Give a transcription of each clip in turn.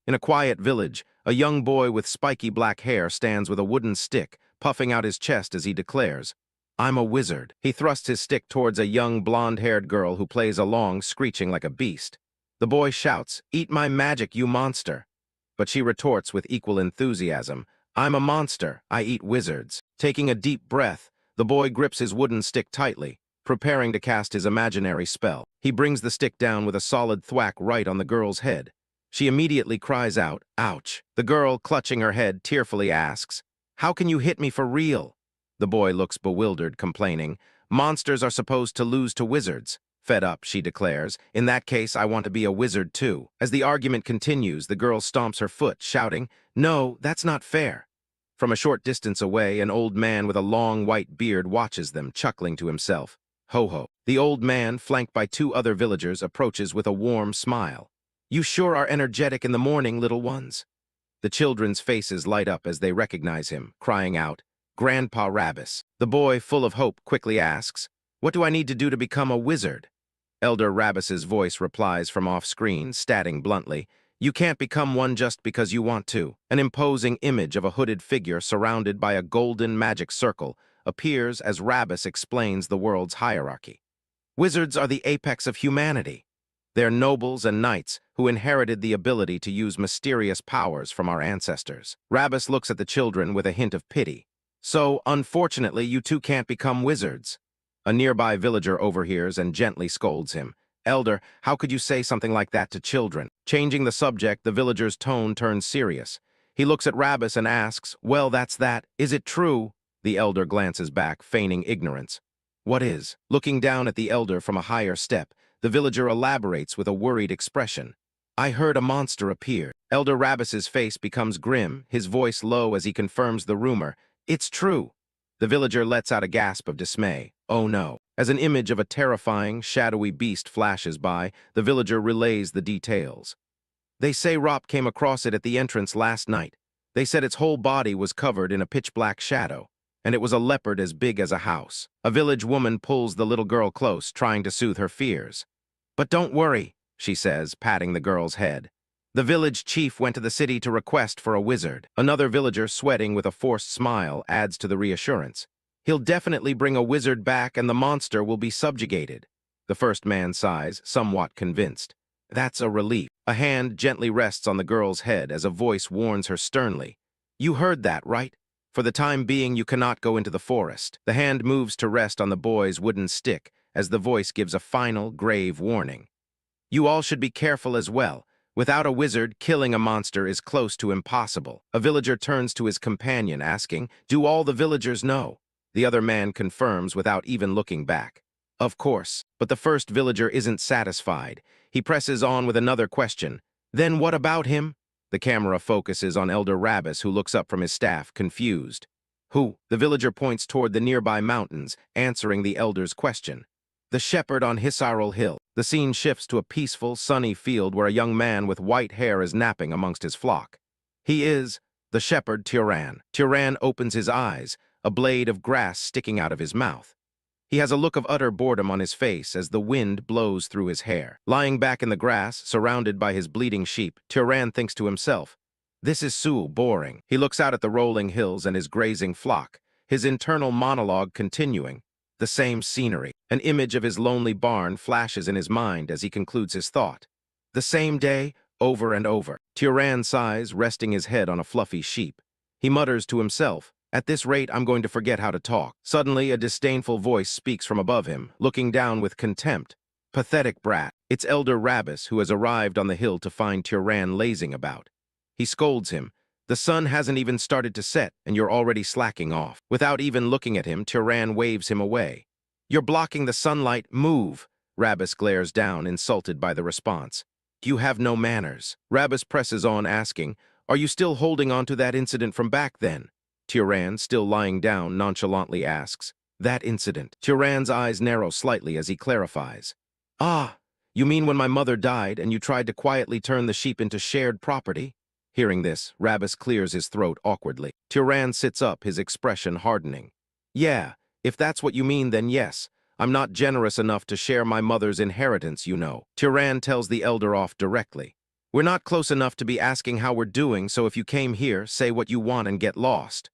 In a quiet village, a young boy with spiky black hair stands with a wooden stick, puffing out his chest as he declares, "I'm a wizard." He thrusts his stick towards a young blonde-haired girl who plays along, screeching like a beast. The boy shouts, "Eat my magic, you monster." But she retorts with equal enthusiasm, "I'm a monster, I eat wizards." Taking a deep breath, the boy grips his wooden stick tightly, preparing to cast his imaginary spell. He brings the stick down with a solid thwack right on the girl's head. She immediately cries out, "Ouch." The girl, clutching her head, tearfully asks, "How can you hit me for real?" The boy looks bewildered, complaining, "Monsters are supposed to lose to wizards." Fed up, she declares, "In that case, I want to be a wizard too." As the argument continues, the girl stomps her foot, shouting, "No, that's not fair." From a short distance away, an old man with a long white beard watches them, chuckling to himself. Ho ho. The old man, flanked by two other villagers, approaches with a warm smile. "You sure are energetic in the morning, little ones." The children's faces light up as they recognize him, crying out, "Grandpa Rabbis." The boy, full of hope, quickly asks, "What do I need to do to become a wizard?" Elder Rabbis's voice replies from off-screen, stating bluntly, "You can't become one just because you want to." An imposing image of a hooded figure surrounded by a golden magic circle appears as Rabbis explains the world's hierarchy. Wizards are the apex of humanity. They're nobles and knights who inherited the ability to use mysterious powers from our ancestors. Rabbis looks at the children with a hint of pity. "So, unfortunately, you two can't become wizards." A nearby villager overhears and gently scolds him. "Elder, how could you say something like that to children?" Changing the subject, the villager's tone turns serious. He looks at Rabbis and asks, "Well, that's that. Is it true?" The elder glances back, feigning ignorance. "What is?" Looking down at the elder from a higher step, the villager elaborates with a worried expression. "I heard a monster appear." Elder Rabbis's face becomes grim, his voice low as he confirms the rumor. "It's true." The villager lets out a gasp of dismay. "Oh no." As an image of a terrifying, shadowy beast flashes by, the villager relays the details. "They say Rop came across it at the entrance last night. They said its whole body was covered in a pitch-black shadow, and it was a leopard as big as a house." A village woman pulls the little girl close, trying to soothe her fears. "But don't worry," she says, patting the girl's head. "The village chief went to the city to request for a wizard." Another villager, sweating with a forced smile, adds to the reassurance. "He'll definitely bring a wizard back and the monster will be subjugated." The first man sighs, somewhat convinced. That's a relief. A hand gently rests on the girl's head as a voice warns her sternly. "You heard that, right? For the time being, you cannot go into the forest." The hand moves to rest on the boy's wooden stick as the voice gives a final, grave warning. "You all should be careful as well. Without a wizard, killing a monster is close to impossible." A villager turns to his companion, asking, "Do all the villagers know?" The other man confirms without even looking back. "Of course." But the first villager isn't satisfied. He presses on with another question. "Then what about him?" The camera focuses on Elder Rabbis, who looks up from his staff, confused. "Who?" The villager points toward the nearby mountains, answering the elder's question. "The shepherd on Hisarul Hill." The scene shifts to a peaceful, sunny field where a young man with white hair is napping amongst his flock. He is the shepherd Turan. Turan opens his eyes, a blade of grass sticking out of his mouth. He has a look of utter boredom on his face as the wind blows through his hair. Lying back in the grass, surrounded by his bleating sheep, Turan thinks to himself, "This is so boring." He looks out at the rolling hills and his grazing flock, his internal monologue continuing. The same scenery. An image of his lonely barn flashes in his mind as he concludes his thought. The same day, over and over. Turan sighs, resting his head on a fluffy sheep. He mutters to himself, "At this rate, I'm going to forget how to talk." Suddenly, a disdainful voice speaks from above him, looking down with contempt. "Pathetic brat." It's Elder Rabbis, who has arrived on the hill to find Turan lazing about. He scolds him. "The sun hasn't even started to set, and you're already slacking off." Without even looking at him, Turan waves him away. "You're blocking the sunlight. Move." Rabbis glares down, insulted by the response. "You have no manners." Rabbis presses on, asking, "Are you still holding on to that incident from back then?" Turan, still lying down, nonchalantly asks, "That incident?" Turan's eyes narrow slightly as he clarifies. "Ah, you mean when my mother died and you tried to quietly turn the sheep into shared property?" Hearing this, Rabbis clears his throat awkwardly. Turan sits up, his expression hardening. "Yeah, if that's what you mean, then yes. I'm not generous enough to share my mother's inheritance, you know." Turan tells the elder off directly. We're not close enough to be asking how we're doing, so if you came here, say what you want and get lost.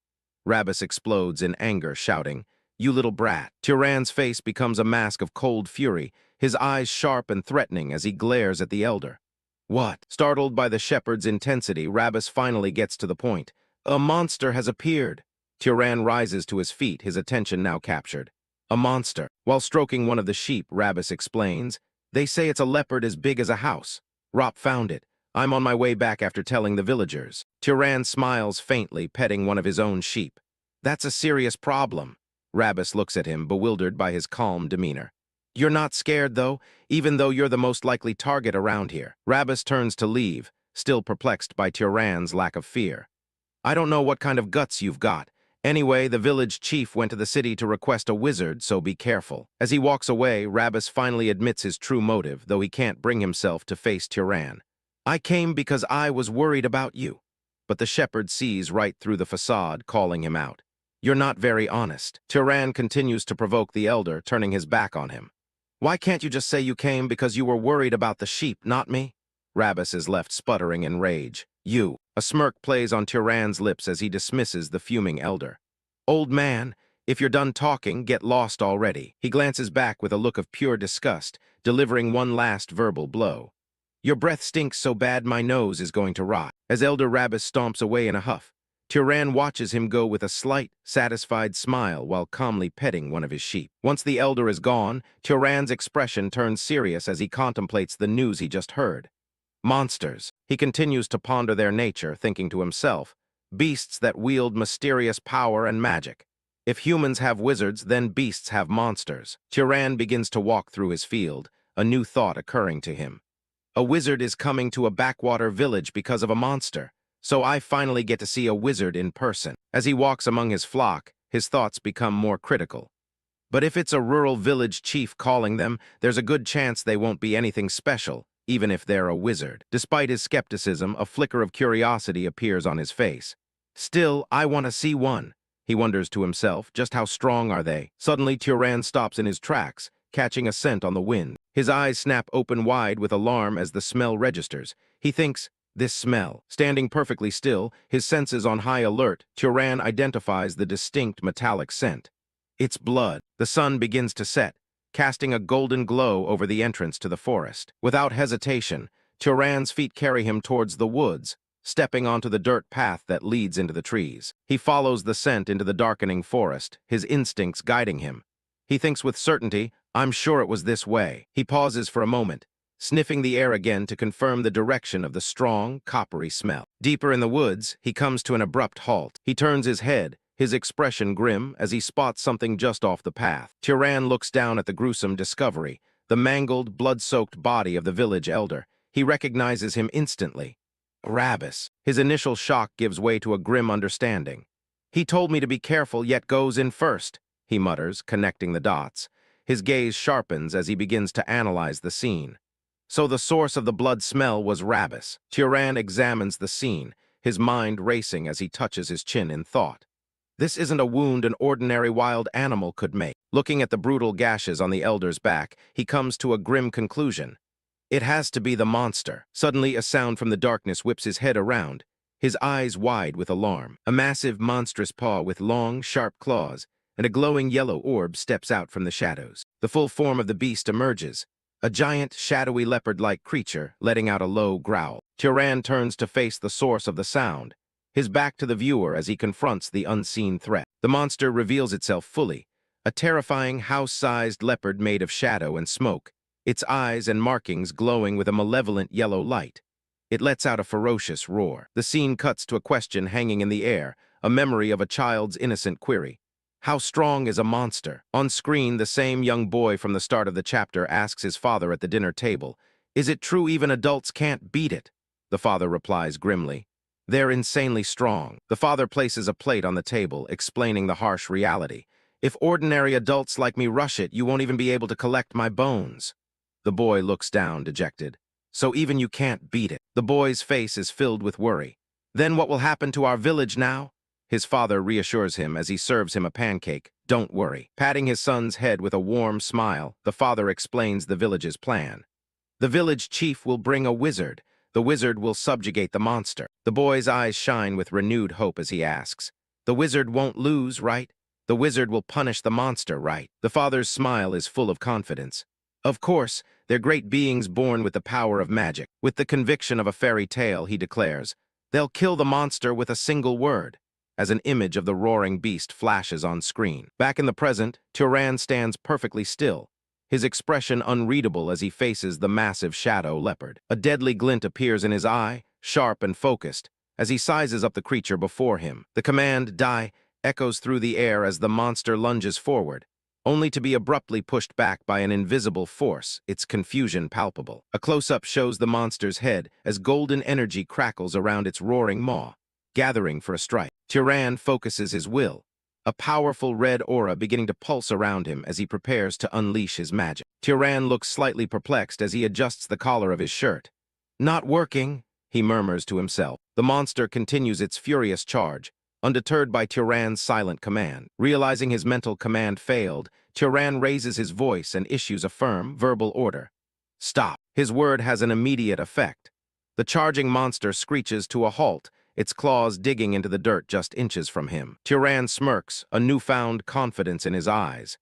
Rabbus explodes in anger, shouting, "You little brat." Turan's face becomes a mask of cold fury, his eyes sharp and threatening as he glares at the elder. What? Startled by the shepherd's intensity, Rabbus finally gets to the point. A monster has appeared. Turan rises to his feet, his attention now captured. A monster. While stroking one of the sheep, Rabbus explains, "They say it's a leopard as big as a house. Rop found it. I'm on my way back after telling the villagers." Turan smiles faintly, petting one of his own sheep. "That's a serious problem." Rabbus looks at him, bewildered by his calm demeanor. "You're not scared, though, even though you're the most likely target around here." Rabbus turns to leave, still perplexed by Turan's lack of fear. "I don't know what kind of guts you've got. Anyway, the village chief went to the city to request a wizard, so be careful." As he walks away, Rabbus finally admits his true motive, though he can't bring himself to face Turan. "I came because I was worried about you." But the shepherd sees right through the facade, calling him out. "You're not very honest." Turan continues to provoke the elder, turning his back on him. "Why can't you just say you came because you were worried about the sheep, not me?" Rabbus is left sputtering in rage. "You." A smirk plays on Turan's lips as he dismisses the fuming elder. "Old man, if you're done talking, get lost already." He glances back with a look of pure disgust, delivering one last verbal blow. "Your breath stinks so bad my nose is going to rot." As Elder Rabbus stomps away in a huff, Turan watches him go with a slight, satisfied smile while calmly petting one of his sheep. Once the elder is gone, Turan's expression turns serious as he contemplates the news he just heard. Monsters. He continues to ponder their nature, thinking to himself, beasts that wield mysterious power and magic. If humans have wizards, then beasts have monsters. Turan begins to walk through his field, a new thought occurring to him. A wizard is coming to a backwater village because of a monster, so I finally get to see a wizard in person. As he walks among his flock, his thoughts become more critical. But if it's a rural village chief calling them, there's a good chance they won't be anything special, even if they're a wizard. Despite his skepticism, a flicker of curiosity appears on his face. "Still, I want to see one." He wonders to himself, just how strong are they? Suddenly, Turan stops in his tracks, catching a scent on the wind. His eyes snap open wide with alarm as the smell registers. He thinks, this smell. Standing perfectly still, his senses on high alert, Turan identifies the distinct metallic scent. It's blood. The sun begins to set, casting a golden glow over the entrance to the forest. Without hesitation, Turan's feet carry him towards the woods, stepping onto the dirt path that leads into the trees. He follows the scent into the darkening forest, his instincts guiding him. He thinks with certainty, I'm sure it was this way. He pauses for a moment, sniffing the air again to confirm the direction of the strong, coppery smell. Deeper in the woods, he comes to an abrupt halt. He turns his head, his expression grim, as he spots something just off the path. Turan looks down at the gruesome discovery, the mangled, blood-soaked body of the village elder. He recognizes him instantly. Rabbus. His initial shock gives way to a grim understanding. "He told me to be careful, yet goes in first," he mutters, connecting the dots. His gaze sharpens as he begins to analyze the scene. So the source of the blood smell was Rabbus. Turan examines the scene, his mind racing as he touches his chin in thought. This isn't a wound an ordinary wild animal could make. Looking at the brutal gashes on the elder's back, he comes to a grim conclusion. It has to be the monster. Suddenly, a sound from the darkness whips his head around, his eyes wide with alarm. A massive, monstrous paw with long, sharp claws and a glowing yellow orb steps out from the shadows. The full form of the beast emerges, a giant, shadowy leopard-like creature letting out a low growl. Turan turns to face the source of the sound, his back to the viewer as he confronts the unseen threat. The monster reveals itself fully, a terrifying house-sized leopard made of shadow and smoke, its eyes and markings glowing with a malevolent yellow light. It lets out a ferocious roar. The scene cuts to a question hanging in the air, a memory of a child's innocent query. How strong is a monster? On screen, the same young boy from the start of the chapter asks his father at the dinner table, "Is it true even adults can't beat it?" The father replies grimly, "They're insanely strong." The father places a plate on the table, explaining the harsh reality. "If ordinary adults like me rush it, you won't even be able to collect my bones." The boy looks down, dejected. "So even you can't beat it." The boy's face is filled with worry. "Then what will happen to our village now?" His father reassures him as he serves him a pancake. "Don't worry." Patting his son's head with a warm smile, the father explains the village's plan. The village chief will bring a wizard, The wizard will subjugate the monster. The boy's eyes shine with renewed hope as he asks, "The wizard won't lose, right? The wizard will punish the monster, right?" The father's smile is full of confidence. Of course, they're great beings born with the power of magic. With the conviction of a fairy tale, he declares, "They'll kill the monster with a single word," as an image of the roaring beast flashes on screen. Back in the present, Turan stands perfectly still, his expression unreadable as he faces the massive shadow leopard. A deadly glint appears in his eye, sharp and focused, as he sizes up the creature before him. The command, "Die," echoes through the air as the monster lunges forward, only to be abruptly pushed back by an invisible force, its confusion palpable. A close-up shows the monster's head as golden energy crackles around its roaring maw, gathering for a strike. Turan focuses his will, a powerful red aura beginning to pulse around him as he prepares to unleash his magic. Turan looks slightly perplexed as he adjusts the collar of his shirt. "Not working," he murmurs to himself. The monster continues its furious charge, undeterred by Turan's silent command. Realizing his mental command failed, Turan raises his voice and issues a firm, verbal order. "Stop." His word has an immediate effect. The charging monster screeches to a halt, its claws digging into the dirt just inches from him. Turan smirks, a newfound confidence in his eyes.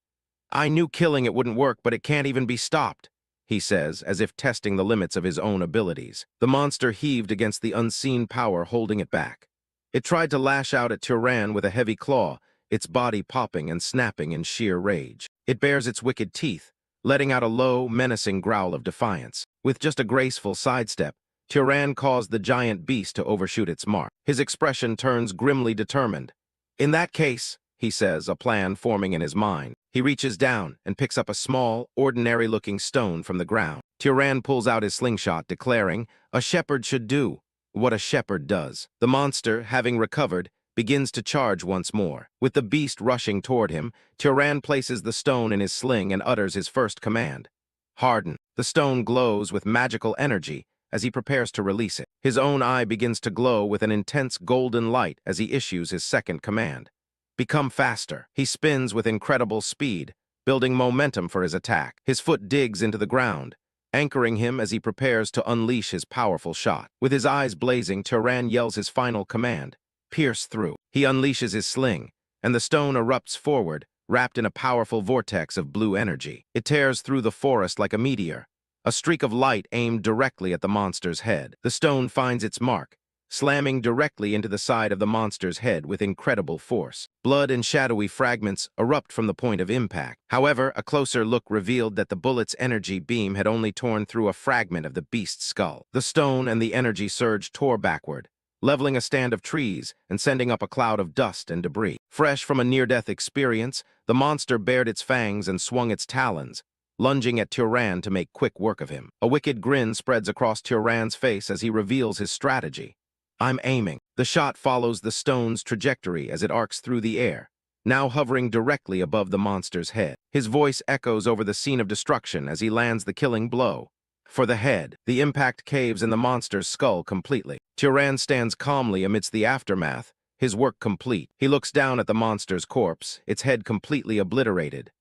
"I knew killing it wouldn't work, but it can't even be stopped," he says, as if testing the limits of his own abilities. The monster heaved against the unseen power holding it back. It tried to lash out at Turan with a heavy claw, its body popping and snapping in sheer rage. It bares its wicked teeth, letting out a low, menacing growl of defiance. With just a graceful sidestep, Turan caused the giant beast to overshoot its mark. His expression turns grimly determined. "In that case," he says, a plan forming in his mind. He reaches down and picks up a small, ordinary-looking stone from the ground. Turan pulls out his slingshot, declaring, "A shepherd should do what a shepherd does." The monster, having recovered, begins to charge once more. With the beast rushing toward him, Turan places the stone in his sling and utters his first command. "Harden." The stone glows with magical energy as he prepares to release it. His own eye begins to glow with an intense golden light as he issues his second command. "Become faster." He spins with incredible speed, building momentum for his attack. His foot digs into the ground, anchoring him as he prepares to unleash his powerful shot. With his eyes blazing, Turan yells his final command, "Pierce through." He unleashes his sling, and the stone erupts forward, wrapped in a powerful vortex of blue energy. It tears through the forest like a meteor, a streak of light aimed directly at the monster's head. The stone finds its mark, slamming directly into the side of the monster's head with incredible force. Blood and shadowy fragments erupt from the point of impact. However, a closer look revealed that the bullet's energy beam had only torn through a fragment of the beast's skull. The stone and the energy surge tore backward, leveling a stand of trees and sending up a cloud of dust and debris. Fresh from a near-death experience, the monster bared its fangs and swung its talons, lunging at Turan to make quick work of him. A wicked grin spreads across Turan's face as he reveals his strategy. "I'm aiming." The shot follows the stone's trajectory as it arcs through the air, now hovering directly above the monster's head. His voice echoes over the scene of destruction as he lands the killing blow. For the head, the impact caves in the monster's skull completely. Turan stands calmly amidst the aftermath, his work complete. He looks down at the monster's corpse, its head completely obliterated.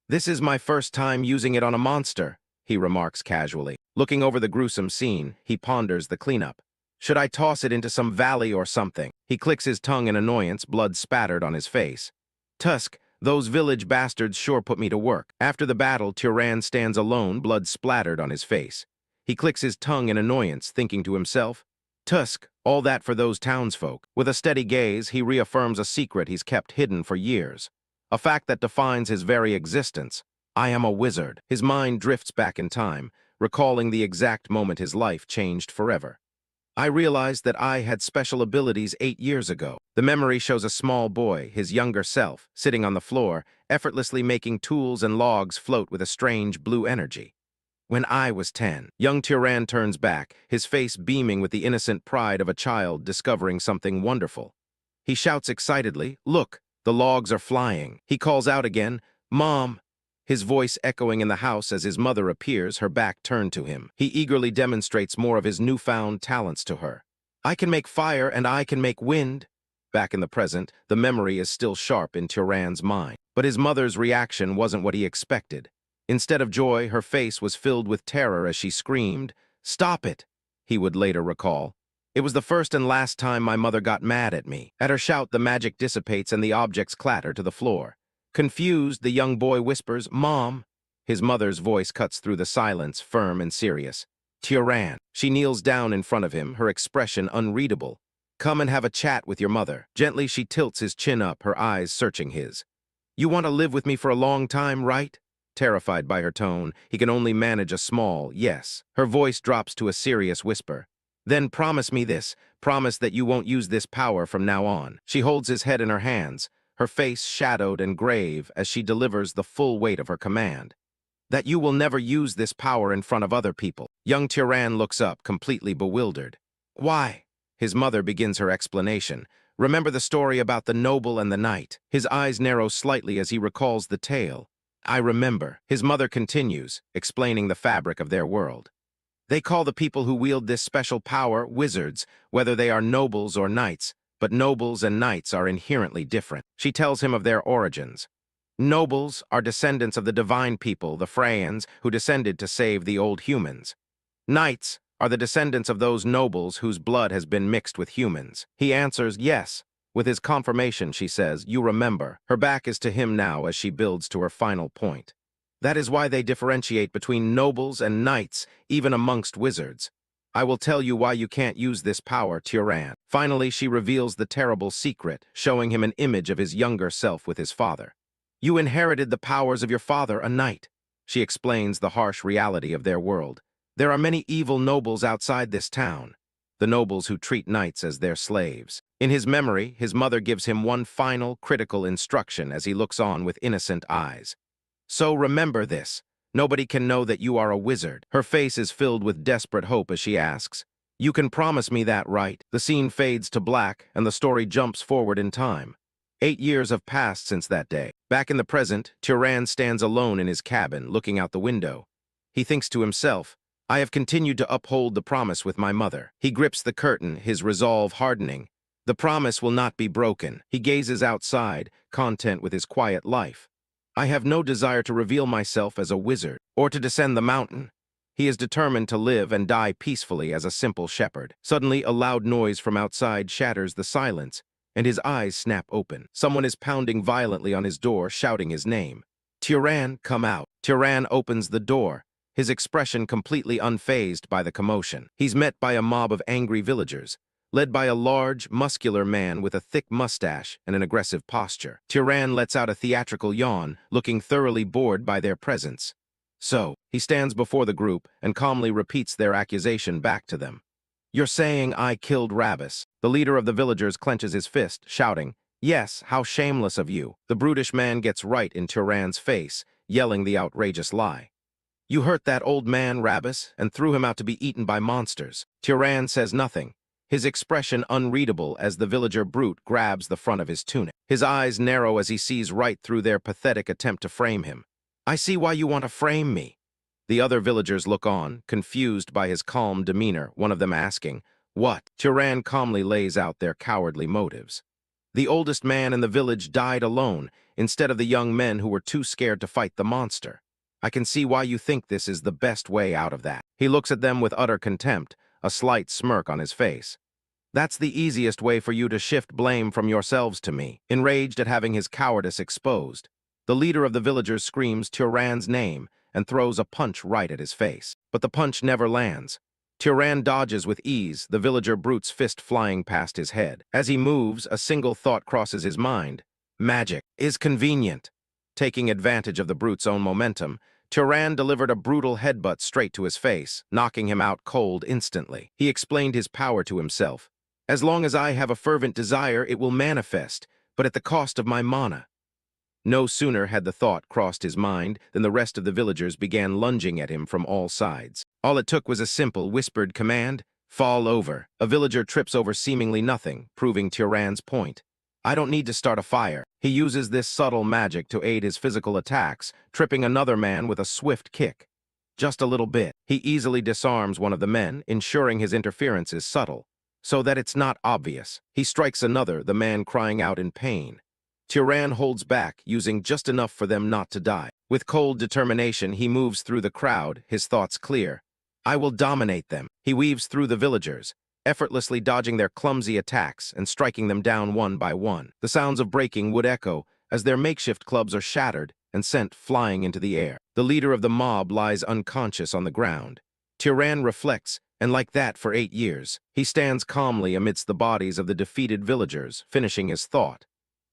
"This is my first time using it on a monster," he remarks casually. Looking over the gruesome scene, he ponders the cleanup. "Should I toss it into some valley or something?" He clicks his tongue in annoyance, blood spattered on his face. "Tusk, those village bastards sure put me to work." After the battle, Turan stands alone, blood splattered on his face. He clicks his tongue in annoyance, thinking to himself, "Tusk, all that for those townsfolk." With a steady gaze, he reaffirms a secret he's kept hidden for years, a fact that defines his very existence. "I am a wizard." His mind drifts back in time, recalling the exact moment his life changed forever. "I realized that I had special abilities 8 years ago." The memory shows a small boy, his younger self, sitting on the floor, effortlessly making tools and logs float with a strange blue energy. "When I was 10. Young Turan turns back, his face beaming with the innocent pride of a child discovering something wonderful. He shouts excitedly, "Look, the logs are flying." He calls out again, "Mom!" his voice echoing in the house as his mother appears, her back turned to him. He eagerly demonstrates more of his newfound talents to her. "I can make fire and I can make wind." Back in the present, the memory is still sharp in Turan's mind. But his mother's reaction wasn't what he expected. Instead of joy, her face was filled with terror as she screamed, "Stop it!" he would later recall. It was the first and last time my mother got mad at me. At her shout, the magic dissipates and the objects clatter to the floor. Confused, the young boy whispers, "Mom." His mother's voice cuts through the silence, firm and serious. "Tyran." She kneels down in front of him, her expression unreadable. "Come and have a chat with your mother." Gently, she tilts his chin up, her eyes searching his. "You want to live with me for a long time, right?" Terrified by her tone, he can only manage a small yes. Her voice drops to a serious whisper. "Then promise me this. Promise that you won't use this power from now on." She holds his head in her hands, her face shadowed and grave as she delivers the full weight of her command. "That you will never use this power in front of other people." Young Tyran looks up, completely bewildered. "Why?" His mother begins her explanation. "Remember the story about the noble and the knight?" His eyes narrow slightly as he recalls the tale. "I remember." His mother continues, explaining the fabric of their world. "They call the people who wield this special power wizards, whether they are nobles or knights, but nobles and knights are inherently different." She tells him of their origins. Nobles are descendants of the divine people, the Freyans, who descended to save the old humans. Knights are the descendants of those nobles whose blood has been mixed with humans. He answers yes. With his confirmation, she says, "You remember." Her back is to him now as she builds to her final point. "That is why they differentiate between nobles and knights, even amongst wizards. I will tell you why you can't use this power, Tyran." Finally, she reveals the terrible secret, showing him an image of his younger self with his father. "You inherited the powers of your father, a knight." She explains the harsh reality of their world. "There are many evil nobles outside this town, the nobles who treat knights as their slaves." In his memory, his mother gives him one final, critical instruction as he looks on with innocent eyes. "So remember this. Nobody can know that you are a wizard." Her face is filled with desperate hope as she asks, "You can promise me that, right?" The scene fades to black, and the story jumps forward in time. 8 years have passed since that day. Back in the present, Tyran stands alone in his cabin, looking out the window. He thinks to himself, "I have continued to uphold the promise with my mother." He grips the curtain, his resolve hardening. The promise will not be broken. He gazes outside, content with his quiet life. "I have no desire to reveal myself as a wizard, or to descend the mountain." He is determined to live and die peacefully as a simple shepherd. Suddenly, a loud noise from outside shatters the silence, and his eyes snap open. Someone is pounding violently on his door, shouting his name. "Tyran, come out." Tyran opens the door, his expression completely unfazed by the commotion. He's met by a mob of angry villagers, led by a large, muscular man with a thick mustache and an aggressive posture. Tyran lets out a theatrical yawn, looking thoroughly bored by their presence. "So," he stands before the group and calmly repeats their accusation back to them. "You're saying I killed Rabbis?" The leader of the villagers clenches his fist, shouting, "Yes, how shameless of you." The brutish man gets right in Tyran's face, yelling the outrageous lie. "You hurt that old man, Rabbis, and threw him out to be eaten by monsters." Tyran says nothing, his expression unreadable as the villager brute grabs the front of his tunic. His eyes narrow as he sees right through their pathetic attempt to frame him. "I see why you want to frame me." The other villagers look on, confused by his calm demeanor, one of them asking, "What?" Tyran calmly lays out their cowardly motives. "The oldest man in the village died alone, instead of the young men who were too scared to fight the monster. I can see why you think this is the best way out of that." He looks at them with utter contempt, a slight smirk on his face. "That's the easiest way for you to shift blame from yourselves to me." Enraged at having his cowardice exposed, the leader of the villagers screams Tyran's name and throws a punch right at his face. But the punch never lands. Tyran dodges with ease, the villager brute's fist flying past his head. As he moves, a single thought crosses his mind. Magic is convenient. Taking advantage of the brute's own momentum, Tyran delivered a brutal headbutt straight to his face, knocking him out cold instantly. He explained his power to himself. "As long as I have a fervent desire, it will manifest, but at the cost of my mana." No sooner had the thought crossed his mind than the rest of the villagers began lunging at him from all sides. All it took was a simple, whispered command, "Fall over." A villager trips over seemingly nothing, proving Tyran's point. "I don't need to start a fire." He uses this subtle magic to aid his physical attacks, tripping another man with a swift kick. Just a little bit. He easily disarms one of the men, ensuring his interference is subtle, so that it's not obvious. He strikes another, the man crying out in pain. Tyran holds back, using just enough for them not to die. With cold determination, he moves through the crowd, his thoughts clear. I will dominate them. He weaves through the villagers, effortlessly dodging their clumsy attacks and striking them down one by one. The sounds of breaking would echo as their makeshift clubs are shattered and sent flying into the air. The leader of the mob lies unconscious on the ground. Tyran reflects, and like that for 8 years, he stands calmly amidst the bodies of the defeated villagers, finishing his thought.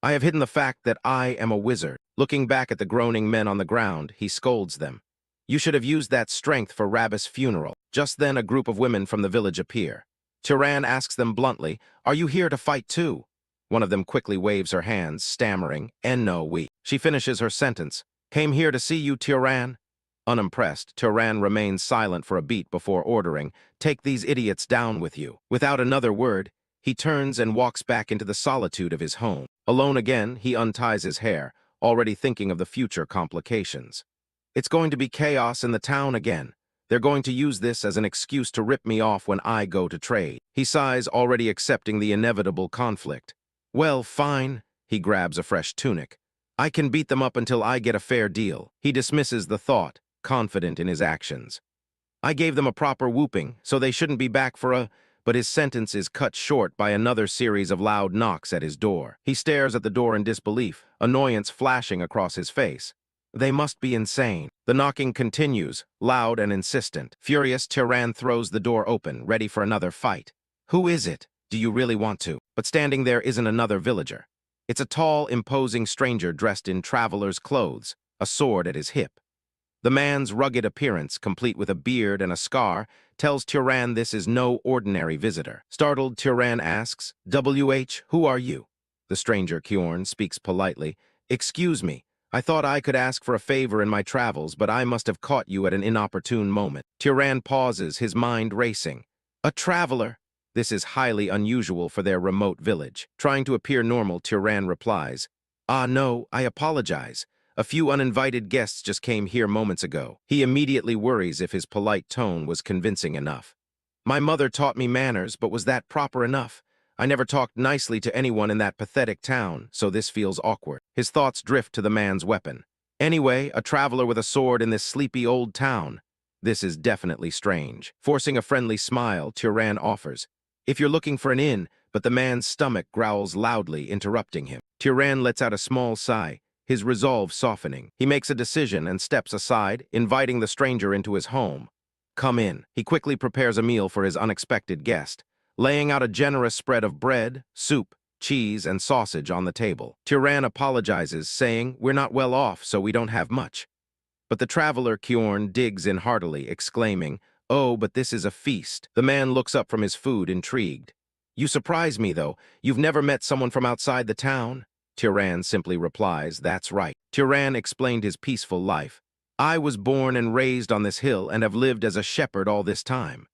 I have hidden the fact that I am a wizard. Looking back at the groaning men on the ground, he scolds them. You should have used that strength for Rabbis' funeral. Just then a group of women from the village appear. Tyran asks them bluntly, "Are you here to fight too?" One of them quickly waves her hands, stammering, "No, we." She finishes her sentence, "Came here to see you, Tyran." Unimpressed, Tyran remains silent for a beat before ordering, "Take these idiots down with you." Without another word, he turns and walks back into the solitude of his home. Alone again, he unties his hair, already thinking of the future complications. It's going to be chaos in the town again. They're going to use this as an excuse to rip me off when I go to trade. He sighs, already accepting the inevitable conflict. Well, fine. He grabs a fresh tunic. I can beat them up until I get a fair deal. He dismisses the thought, confident in his actions. I gave them a proper whooping, so they shouldn't be back for a... But his sentence is cut short by another series of loud knocks at his door. He stares at the door in disbelief, annoyance flashing across his face. They must be insane. The knocking continues, loud and insistent. Furious, Tyran throws the door open, ready for another fight. Who is it? Do you really want to? But standing there isn't another villager. It's a tall, imposing stranger dressed in traveler's clothes, a sword at his hip. The man's rugged appearance, complete with a beard and a scar, tells Tyran this is no ordinary visitor. Startled, Tyran asks, who are you? The stranger, Kjorn, speaks politely. Excuse me, I thought I could ask for a favor in my travels, but I must have caught you at an inopportune moment. Tyran pauses, his mind racing. A traveler? This is highly unusual for their remote village. Trying to appear normal, Tyran replies, Ah, no, I apologize. A few uninvited guests just came here moments ago. He immediately worries if his polite tone was convincing enough. My mother taught me manners, but was that proper enough? I never talked nicely to anyone in that pathetic town, so this feels awkward. His thoughts drift to the man's weapon. Anyway, a traveler with a sword in this sleepy old town. This is definitely strange. Forcing a friendly smile, Tyran offers, If you're looking for an inn, but the man's stomach growls loudly, interrupting him. Tyran lets out a small sigh, his resolve softening. He makes a decision and steps aside, inviting the stranger into his home. Come in. He quickly prepares a meal for his unexpected guest, laying out a generous spread of bread, soup, cheese, and sausage on the table. Tyran apologizes, saying, We're not well off, so we don't have much. But the traveler, Kjorn, digs in heartily, exclaiming, Oh, but this is a feast. The man looks up from his food, intrigued. You surprise me, though. You've never met someone from outside the town? Tyran simply replies, That's right. Tyran explained his peaceful life. I was born and raised on this hill and have lived as a shepherd all this time.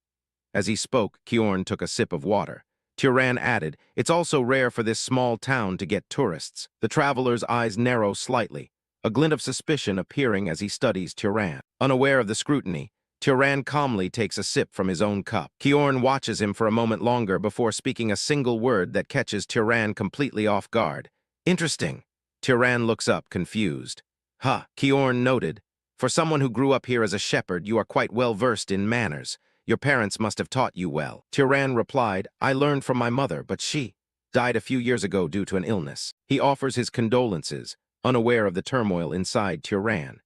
As he spoke, Kjorn took a sip of water. Tyran added, It's also rare for this small town to get tourists. The traveler's eyes narrow slightly, a glint of suspicion appearing as he studies Tyran. Unaware of the scrutiny, Tyran calmly takes a sip from his own cup. Kjorn watches him for a moment longer before speaking a single word that catches Tyran completely off guard. Interesting. Tyran looks up, confused. Huh, Kjorn noted. For someone who grew up here as a shepherd, you are quite well versed in manners. Your parents must have taught you well. Tyran replied, I learned from my mother, but she died a few years ago due to an illness. He offers his condolences, unaware of the turmoil inside Tyran.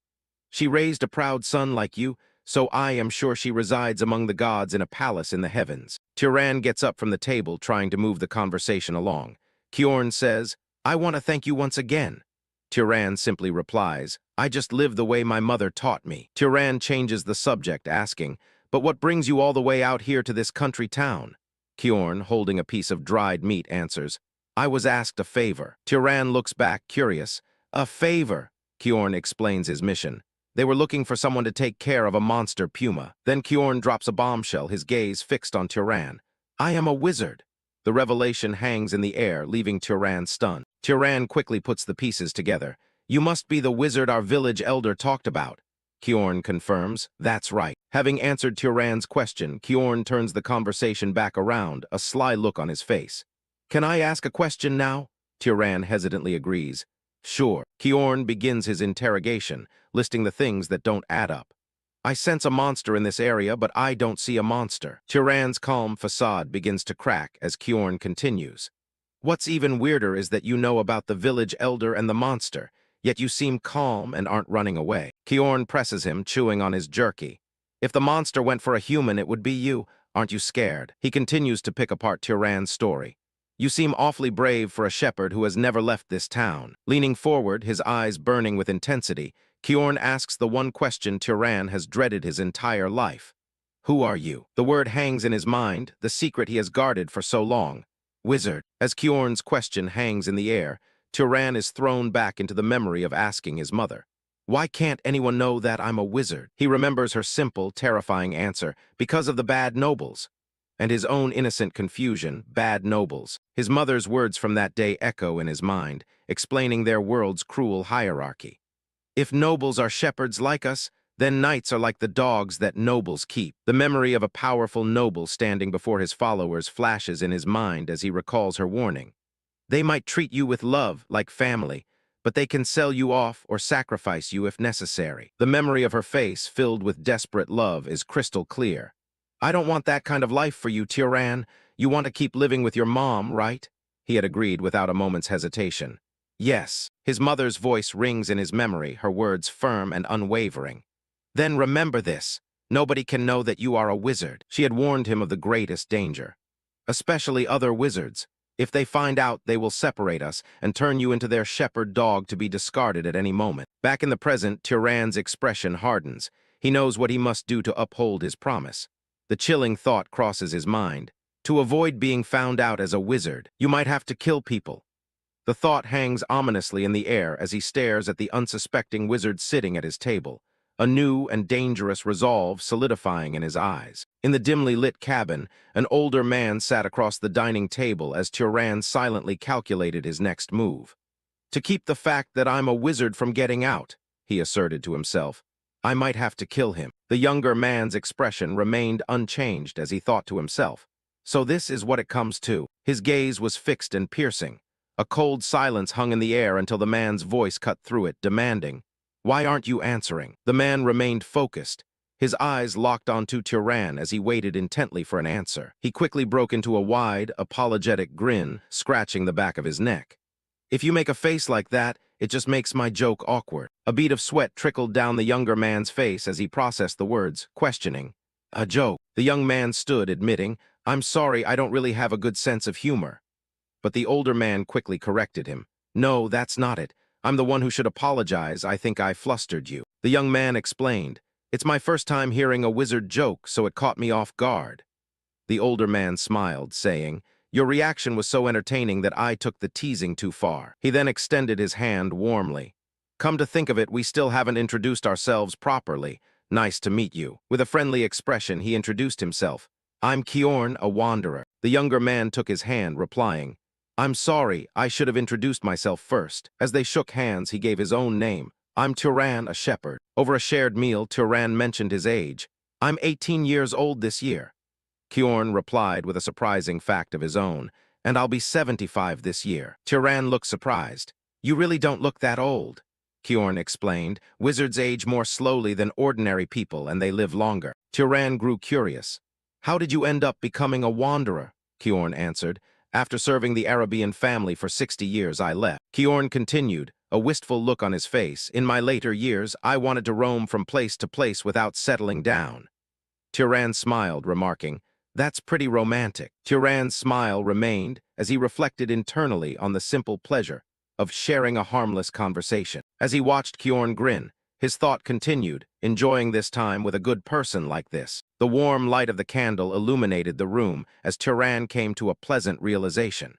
She raised a proud son like you, so I am sure she resides among the gods in a palace in the heavens. Tyran gets up from the table, trying to move the conversation along. Kjorn says, I want to thank you once again. Tyran simply replies, I just live the way my mother taught me. Tyran changes the subject, asking, But what brings you all the way out here to this country town? Kjorn, holding a piece of dried meat, answers, I was asked a favor. Tyran looks back, curious. A favor? Kjorn explains his mission. They were looking for someone to take care of a monster puma. Then Kjorn drops a bombshell, his gaze fixed on Tyran. I am a wizard. The revelation hangs in the air, leaving Tyran stunned. Tyran quickly puts the pieces together. You must be the wizard our village elder talked about. Kjorn confirms, That's right. Having answered Tyran's question, Kjorn turns the conversation back around, a sly look on his face. Can I ask a question now? Tyran hesitantly agrees. Sure. Kjorn begins his interrogation, listing the things that don't add up. I sense a monster in this area, but I don't see a monster. Turan's calm facade begins to crack as Kjorn continues. What's even weirder is that you know about the village elder and the monster, yet you seem calm and aren't running away. Kjorn presses him, chewing on his jerky. If the monster went for a human, it would be you. Aren't you scared? He continues to pick apart Turan's story. You seem awfully brave for a shepherd who has never left this town. Leaning forward, his eyes burning with intensity, Kjorn asks the one question Turan has dreaded his entire life. Who are you? The word hangs in his mind, the secret he has guarded for so long. Wizard. As Kjorn's question hangs in the air, Turan is thrown back into the memory of asking his mother. Why can't anyone know that I'm a wizard? He remembers her simple, terrifying answer, because of the bad nobles. And his own innocent confusion, bad nobles. His mother's words from that day echo in his mind, explaining their world's cruel hierarchy. If nobles are shepherds like us, then knights are like the dogs that nobles keep. The memory of a powerful noble standing before his followers flashes in his mind as he recalls her warning. They might treat you with love, like family, but they can sell you off or sacrifice you if necessary. The memory of her face, filled with desperate love, is crystal clear. I don't want that kind of life for you, Turan. You want to keep living with your mom, right? He had agreed without a moment's hesitation. Yes. His mother's voice rings in his memory, her words firm and unwavering. Then remember this. Nobody can know that you are a wizard. She had warned him of the greatest danger. Especially other wizards. If they find out, they will separate us and turn you into their shepherd dog to be discarded at any moment. Back in the present, Turan's expression hardens. He knows what he must do to uphold his promise. The chilling thought crosses his mind. To avoid being found out as a wizard, you might have to kill people. The thought hangs ominously in the air as he stares at the unsuspecting wizard sitting at his table, a new and dangerous resolve solidifying in his eyes. In the dimly lit cabin, an older man sat across the dining table as Turan silently calculated his next move. To keep the fact that I'm a wizard from getting out, he asserted to himself, I might have to kill him. The younger man's expression remained unchanged as he thought to himself. So this is what it comes to. His gaze was fixed and piercing. A cold silence hung in the air until the man's voice cut through it, demanding, Why aren't you answering? The man remained focused, his eyes locked onto Turan as he waited intently for an answer. He quickly broke into a wide, apologetic grin, scratching the back of his neck. If you make a face like that, it just makes my joke awkward. A bead of sweat trickled down the younger man's face as he processed the words, questioning. A joke. The young man stood, admitting, I'm sorry, I don't really have a good sense of humor. But the older man quickly corrected him. No, that's not it. I'm the one who should apologize. I think I flustered you. The young man explained. It's my first time hearing a wizard joke, so it caught me off guard. The older man smiled, saying, Your reaction was so entertaining that I took the teasing too far. He then extended his hand warmly. Come to think of it, we still haven't introduced ourselves properly. Nice to meet you. With a friendly expression, he introduced himself. I'm Kjorn, a wanderer. The younger man took his hand, replying, I'm sorry, I should have introduced myself first. As they shook hands, he gave his own name. I'm Turan, a shepherd. Over a shared meal, Turan mentioned his age. I'm 18 years old this year. Kjorn replied with a surprising fact of his own, and I'll be 75 this year. Turan looked surprised. You really don't look that old. Kjorn explained, wizards age more slowly than ordinary people and they live longer. Turan grew curious. How did you end up becoming a wanderer? Kjorn answered. After serving the Arabian family for 60 years, I left. Kjorn continued, a wistful look on his face. In my later years, I wanted to roam from place to place without settling down. Turan smiled, remarking, That's pretty romantic. Turan's smile remained as he reflected internally on the simple pleasure of sharing a harmless conversation. As he watched Kjorn grin, his thought continued, enjoying this time with a good person like this. The warm light of the candle illuminated the room as Turan came to a pleasant realization.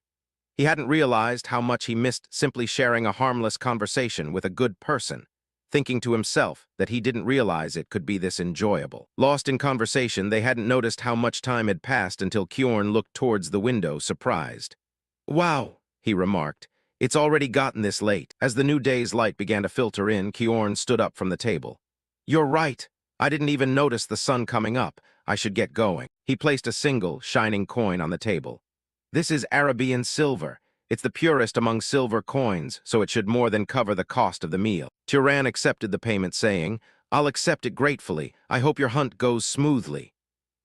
He hadn't realized how much he missed simply sharing a harmless conversation with a good person, thinking to himself that he didn't realize it could be this enjoyable. Lost in conversation, they hadn't noticed how much time had passed until Kjorn looked towards the window, surprised. Wow, he remarked. It's already gotten this late. As the new day's light began to filter in, Kjorn stood up from the table. You're right. I didn't even notice the sun coming up. I should get going. He placed a single, shining coin on the table. This is Arabian silver. It's the purest among silver coins, so it should more than cover the cost of the meal. Turan accepted the payment, saying, I'll accept it gratefully. I hope your hunt goes smoothly.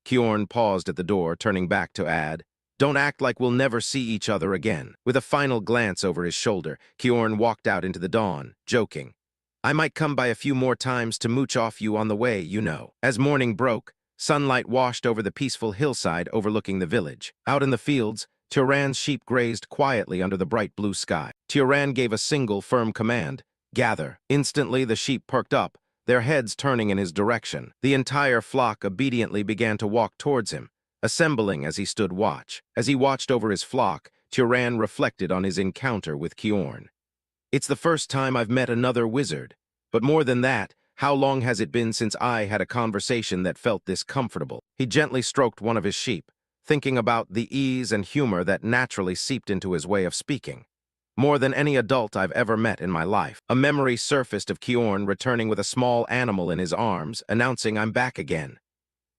Kjorn paused at the door, turning back to add, don't act like we'll never see each other again. With a final glance over his shoulder, Kjorn walked out into the dawn, joking. I might come by a few more times to mooch off you on the way, you know. As morning broke, sunlight washed over the peaceful hillside overlooking the village. Out in the fields, Turan's sheep grazed quietly under the bright blue sky. Turan gave a single firm command, gather. Instantly the sheep perked up, their heads turning in his direction. The entire flock obediently began to walk towards him, assembling as he stood watch. As he watched over his flock, Turan reflected on his encounter with Kjorn. It's the first time I've met another wizard, but more than that, how long has it been since I had a conversation that felt this comfortable? He gently stroked one of his sheep, thinking about the ease and humor that naturally seeped into his way of speaking. More than any adult I've ever met in my life. A memory surfaced of Kjorn returning with a small animal in his arms, announcing I'm back again.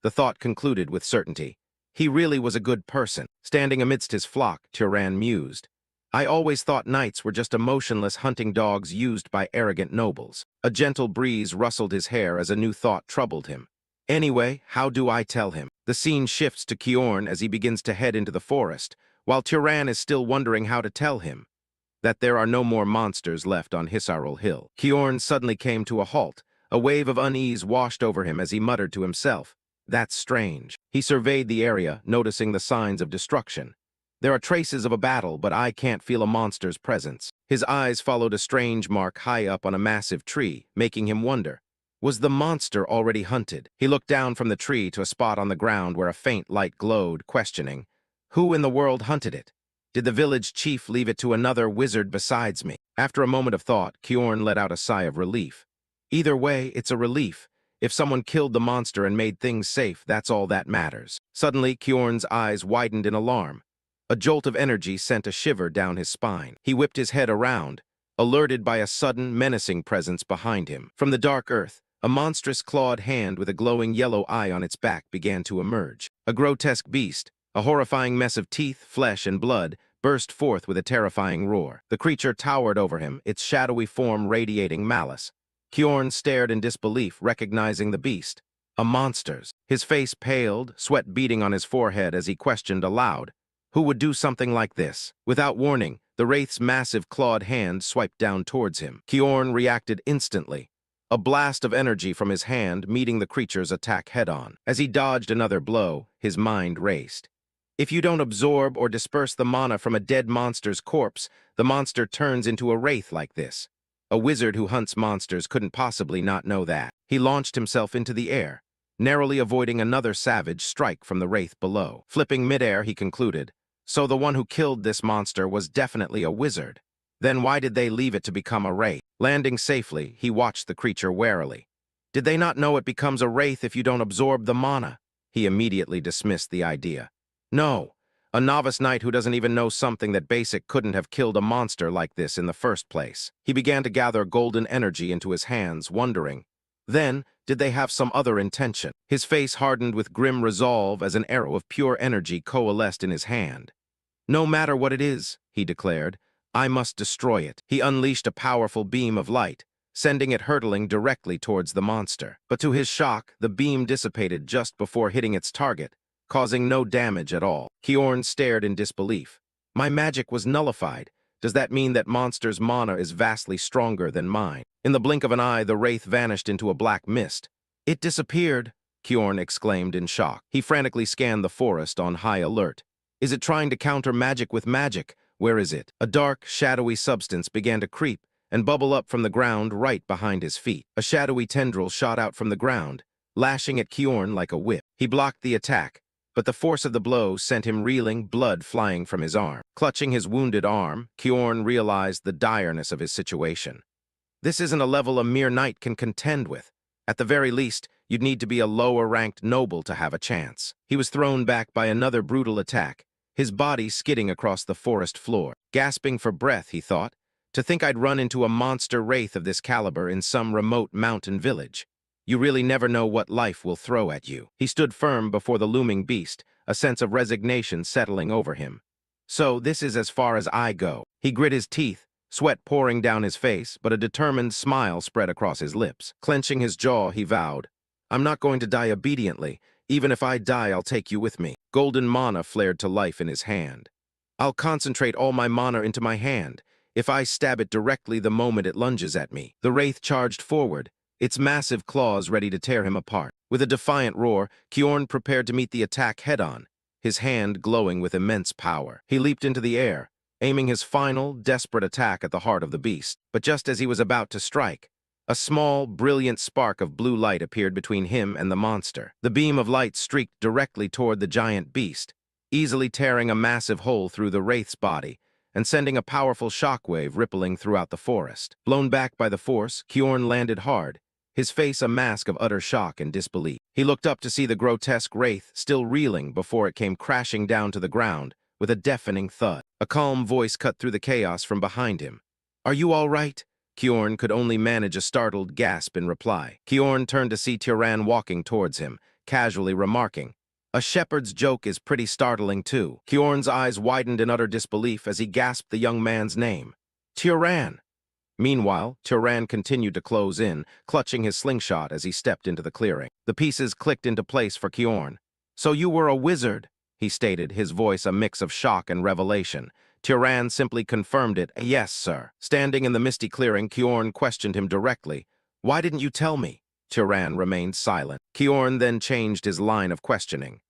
The thought concluded with certainty. He really was a good person. Standing amidst his flock, Turan mused. I always thought knights were just emotionless hunting dogs used by arrogant nobles. A gentle breeze rustled his hair as a new thought troubled him. Anyway, how do I tell him? The scene shifts to Kjorn as he begins to head into the forest, while Turan is still wondering how to tell him that there are no more monsters left on Hisarul Hill. Kjorn suddenly came to a halt. A wave of unease washed over him as he muttered to himself, that's strange. He surveyed the area, noticing the signs of destruction. There are traces of a battle, but I can't feel a monster's presence. His eyes followed a strange mark high up on a massive tree, making him wonder, was the monster already hunted? He looked down from the tree to a spot on the ground where a faint light glowed, questioning, who in the world hunted it? Did the village chief leave it to another wizard besides me? After a moment of thought, Kjorn let out a sigh of relief. Either way, it's a relief. If someone killed the monster and made things safe, that's all that matters. Suddenly, Kjorn's eyes widened in alarm. A jolt of energy sent a shiver down his spine. He whipped his head around, alerted by a sudden, menacing presence behind him. From the dark earth, a monstrous clawed hand with a glowing yellow eye on its back began to emerge. A grotesque beast, a horrifying mess of teeth, flesh, and blood, burst forth with a terrifying roar. The creature towered over him, its shadowy form radiating malice. Kjorn stared in disbelief, recognizing the beast. A monster's. His face paled, sweat beading on his forehead as he questioned aloud, who would do something like this? Without warning, the wraith's massive clawed hand swiped down towards him. Kjorn reacted instantly, a blast of energy from his hand meeting the creature's attack head-on. As he dodged another blow, his mind raced. If you don't absorb or disperse the mana from a dead monster's corpse, the monster turns into a wraith like this. A wizard who hunts monsters couldn't possibly not know that. He launched himself into the air, narrowly avoiding another savage strike from the wraith below. Flipping midair, he concluded, so the one who killed this monster was definitely a wizard. Then why did they leave it to become a wraith? Landing safely, he watched the creature warily. Did they not know it becomes a wraith if you don't absorb the mana? He immediately dismissed the idea. No, a novice knight who doesn't even know something that basic couldn't have killed a monster like this in the first place. He began to gather golden energy into his hands, wondering, then, did they have some other intention? His face hardened with grim resolve as an arrow of pure energy coalesced in his hand. No matter what it is, he declared, I must destroy it. He unleashed a powerful beam of light, sending it hurtling directly towards the monster. But to his shock, the beam dissipated just before hitting its target, causing no damage at all. Kjorn stared in disbelief. My magic was nullified. Does that mean that monster's mana is vastly stronger than mine? In the blink of an eye, the wraith vanished into a black mist. It disappeared, Kjorn exclaimed in shock. He frantically scanned the forest on high alert. Is it trying to counter magic with magic? Where is it? A dark, shadowy substance began to creep and bubble up from the ground right behind his feet. A shadowy tendril shot out from the ground, lashing at Kjorn like a whip. He blocked the attack, but the force of the blow sent him reeling, blood flying from his arm. Clutching his wounded arm, Kjorn realized the direness of his situation. This isn't a level a mere knight can contend with. At the very least, you'd need to be a lower-ranked noble to have a chance. He was thrown back by another brutal attack, his body skidding across the forest floor. Gasping for breath, he thought, to think I'd run into a monster wraith of this caliber in some remote mountain village. You really never know what life will throw at you. He stood firm before the looming beast, a sense of resignation settling over him. So this is as far as I go. He grit his teeth, sweat pouring down his face, but a determined smile spread across his lips. Clenching his jaw, he vowed, I'm not going to die obediently. Even if I die, I'll take you with me. Golden mana flared to life in his hand. I'll concentrate all my mana into my hand. If I stab it directly the moment it lunges at me. The wraith charged forward, its massive claws ready to tear him apart. With a defiant roar, Kjorn prepared to meet the attack head-on, his hand glowing with immense power. He leaped into the air, aiming his final, desperate attack at the heart of the beast. But just as he was about to strike, a small, brilliant spark of blue light appeared between him and the monster. The beam of light streaked directly toward the giant beast, easily tearing a massive hole through the wraith's body and sending a powerful shockwave rippling throughout the forest. Blown back by the force, Kjorn landed hard, his face a mask of utter shock and disbelief. He looked up to see the grotesque wraith still reeling before it came crashing down to the ground with a deafening thud. A calm voice cut through the chaos from behind him. Are you all right? Kjorn could only manage a startled gasp in reply. Kjorn turned to see Tyran walking towards him, casually remarking, a shepherd's joke is pretty startling too. Kjorn's eyes widened in utter disbelief as he gasped the young man's name. Tyran! Meanwhile, Tyran continued to close in, clutching his slingshot as he stepped into the clearing. The pieces clicked into place for Kjorn. So you were a wizard, he stated, his voice a mix of shock and revelation. Tyran simply confirmed it. Yes, sir. Standing in the misty clearing, Kjorn questioned him directly. Why didn't you tell me? Tyran remained silent. Kjorn then changed his line of questioning.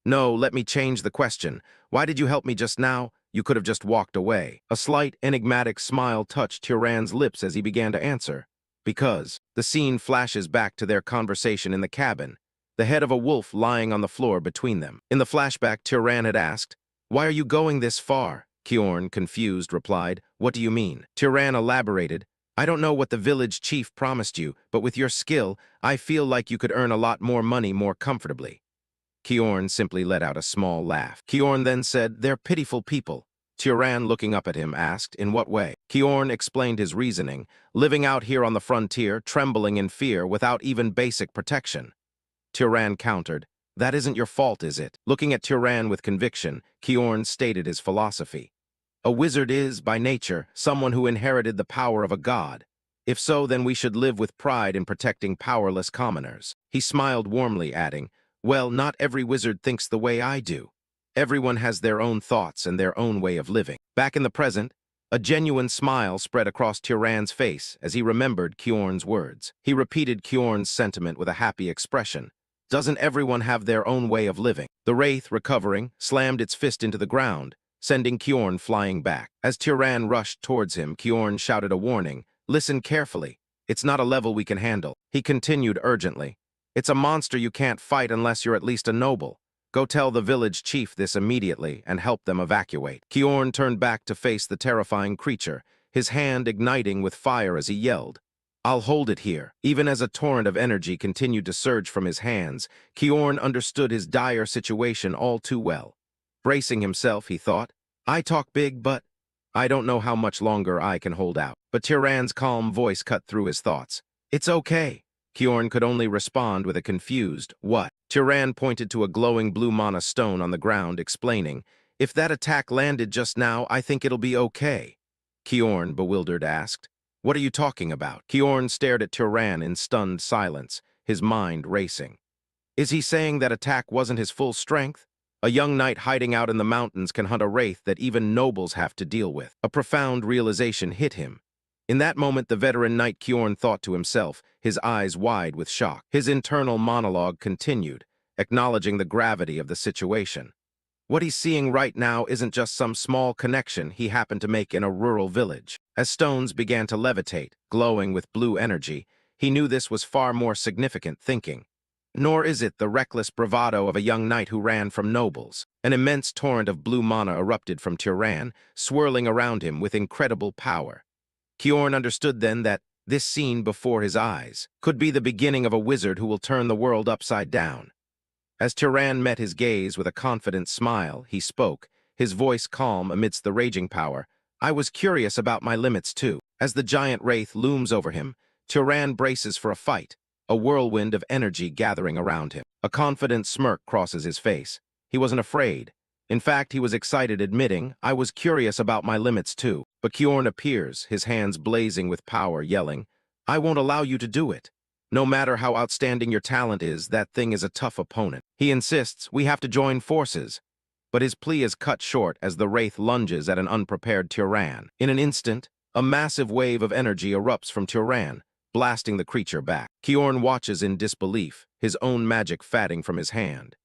No, let me change the question. Why did you help me just now? You could have just walked away. A slight, enigmatic smile touched Tyran's lips as he began to answer. Because. The scene flashes back to their conversation in the cabin, the head of a wolf lying on the floor between them. In the flashback, Tyran had asked, Why are you going this far? Kjorn, confused, replied, What do you mean? Tyran elaborated, I don't know what the village chief promised you, but with your skill, I feel like you could earn a lot more money more comfortably. Kjorn simply let out a small laugh. Kjorn then said, They're pitiful people. Tyran, looking up at him, asked, In what way? Kjorn explained his reasoning, living out here on the frontier, trembling in fear without even basic protection. Tyran countered, That isn't your fault, is it? Looking at Tyran with conviction, Kjorn stated his philosophy. A wizard is, by nature, someone who inherited the power of a god. If so, then we should live with pride in protecting powerless commoners. He smiled warmly, adding, Well, not every wizard thinks the way I do. Everyone has their own thoughts and their own way of living. Back in the present, a genuine smile spread across Tyran's face as he remembered Kjorn's words. He repeated Kjorn's sentiment with a happy expression. Doesn't everyone have their own way of living? The wraith, recovering, slammed its fist into the ground, sending Kjorn flying back. As Tyran rushed towards him, Kjorn shouted a warning. Listen carefully. It's not a level we can handle. He continued urgently. It's a monster you can't fight unless you're at least a noble. Go tell the village chief this immediately and help them evacuate. Kjorn turned back to face the terrifying creature, his hand igniting with fire as he yelled. I'll hold it here. Even as a torrent of energy continued to surge from his hands, Kjorn understood his dire situation all too well. Bracing himself, he thought, I talk big, but I don't know how much longer I can hold out. But Tyran's calm voice cut through his thoughts. It's okay. Kjorn could only respond with a confused, what? Tyran pointed to a glowing blue mana stone on the ground, explaining, If that attack landed just now, I think it'll be okay. Kjorn, bewildered, asked, What are you talking about? Kjorn stared at Tyran in stunned silence, his mind racing. Is he saying that attack wasn't his full strength? A young knight hiding out in the mountains can hunt a wraith that even nobles have to deal with. A profound realization hit him. In that moment, the veteran knight Kjorn thought to himself, his eyes wide with shock. His internal monologue continued, acknowledging the gravity of the situation. What he's seeing right now isn't just some small connection he happened to make in a rural village. As stones began to levitate, glowing with blue energy, he knew this was far more significant thinking. Nor is it the reckless bravado of a young knight who ran from nobles. An immense torrent of blue mana erupted from Tyran, swirling around him with incredible power. Kjorn understood then that this scene before his eyes could be the beginning of a wizard who will turn the world upside down. As Tyran met his gaze with a confident smile, he spoke, his voice calm amidst the raging power. I was curious about my limits too. As the giant wraith looms over him, Tyran braces for a fight, a whirlwind of energy gathering around him. A confident smirk crosses his face. He wasn't afraid. In fact, he was excited, admitting, I was curious about my limits too. But Kjorn appears, his hands blazing with power, yelling, I won't allow you to do it. No matter how outstanding your talent is, that thing is a tough opponent. He insists we have to join forces. But his plea is cut short as the Wraith lunges at an unprepared Tyran. In an instant, a massive wave of energy erupts from Tyran, blasting the creature back. Kjorn watches in disbelief, his own magic fatting from his hand.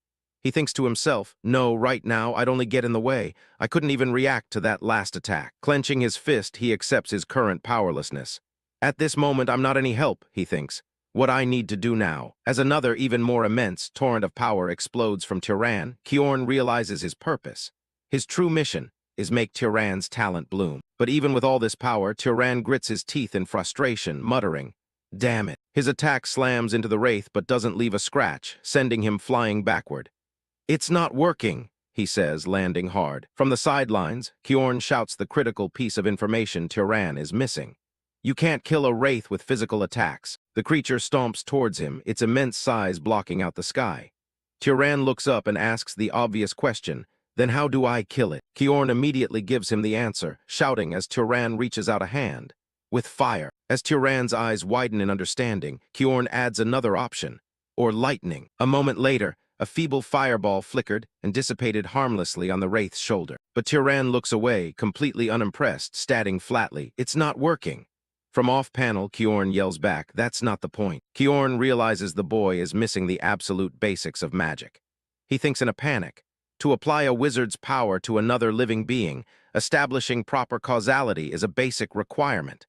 He thinks to himself, no, right now, I'd only get in the way. I couldn't even react to that last attack. Clenching his fist, he accepts his current powerlessness. At this moment, I'm not any help, he thinks. What I need to do now. As another, even more immense, torrent of power explodes from Tyran, Kjorn realizes his purpose. His true mission is make Tyran's talent bloom. But even with all this power, Tyran grits his teeth in frustration, muttering, damn it. His attack slams into the Wraith but doesn't leave a scratch, sending him flying backward. It's not working, he says, landing hard. From the sidelines, Kjorn shouts the critical piece of information Tyran is missing. You can't kill a Wraith with physical attacks. The creature stomps towards him, its immense size blocking out the sky. Tyran looks up and asks the obvious question, then how do I kill it? Kjorn immediately gives him the answer, shouting as Tyran reaches out a hand. With fire. As Tyran's eyes widen in understanding, Kjorn adds another option, or lightning. A moment later, a feeble fireball flickered and dissipated harmlessly on the Wraith's shoulder. But Tyran looks away, completely unimpressed, statting flatly, it's not working. From off-panel, Kjorn yells back, that's not the point. Kjorn realizes the boy is missing the absolute basics of magic. He thinks in a panic. To apply a wizard's power to another living being, establishing proper causality is a basic requirement.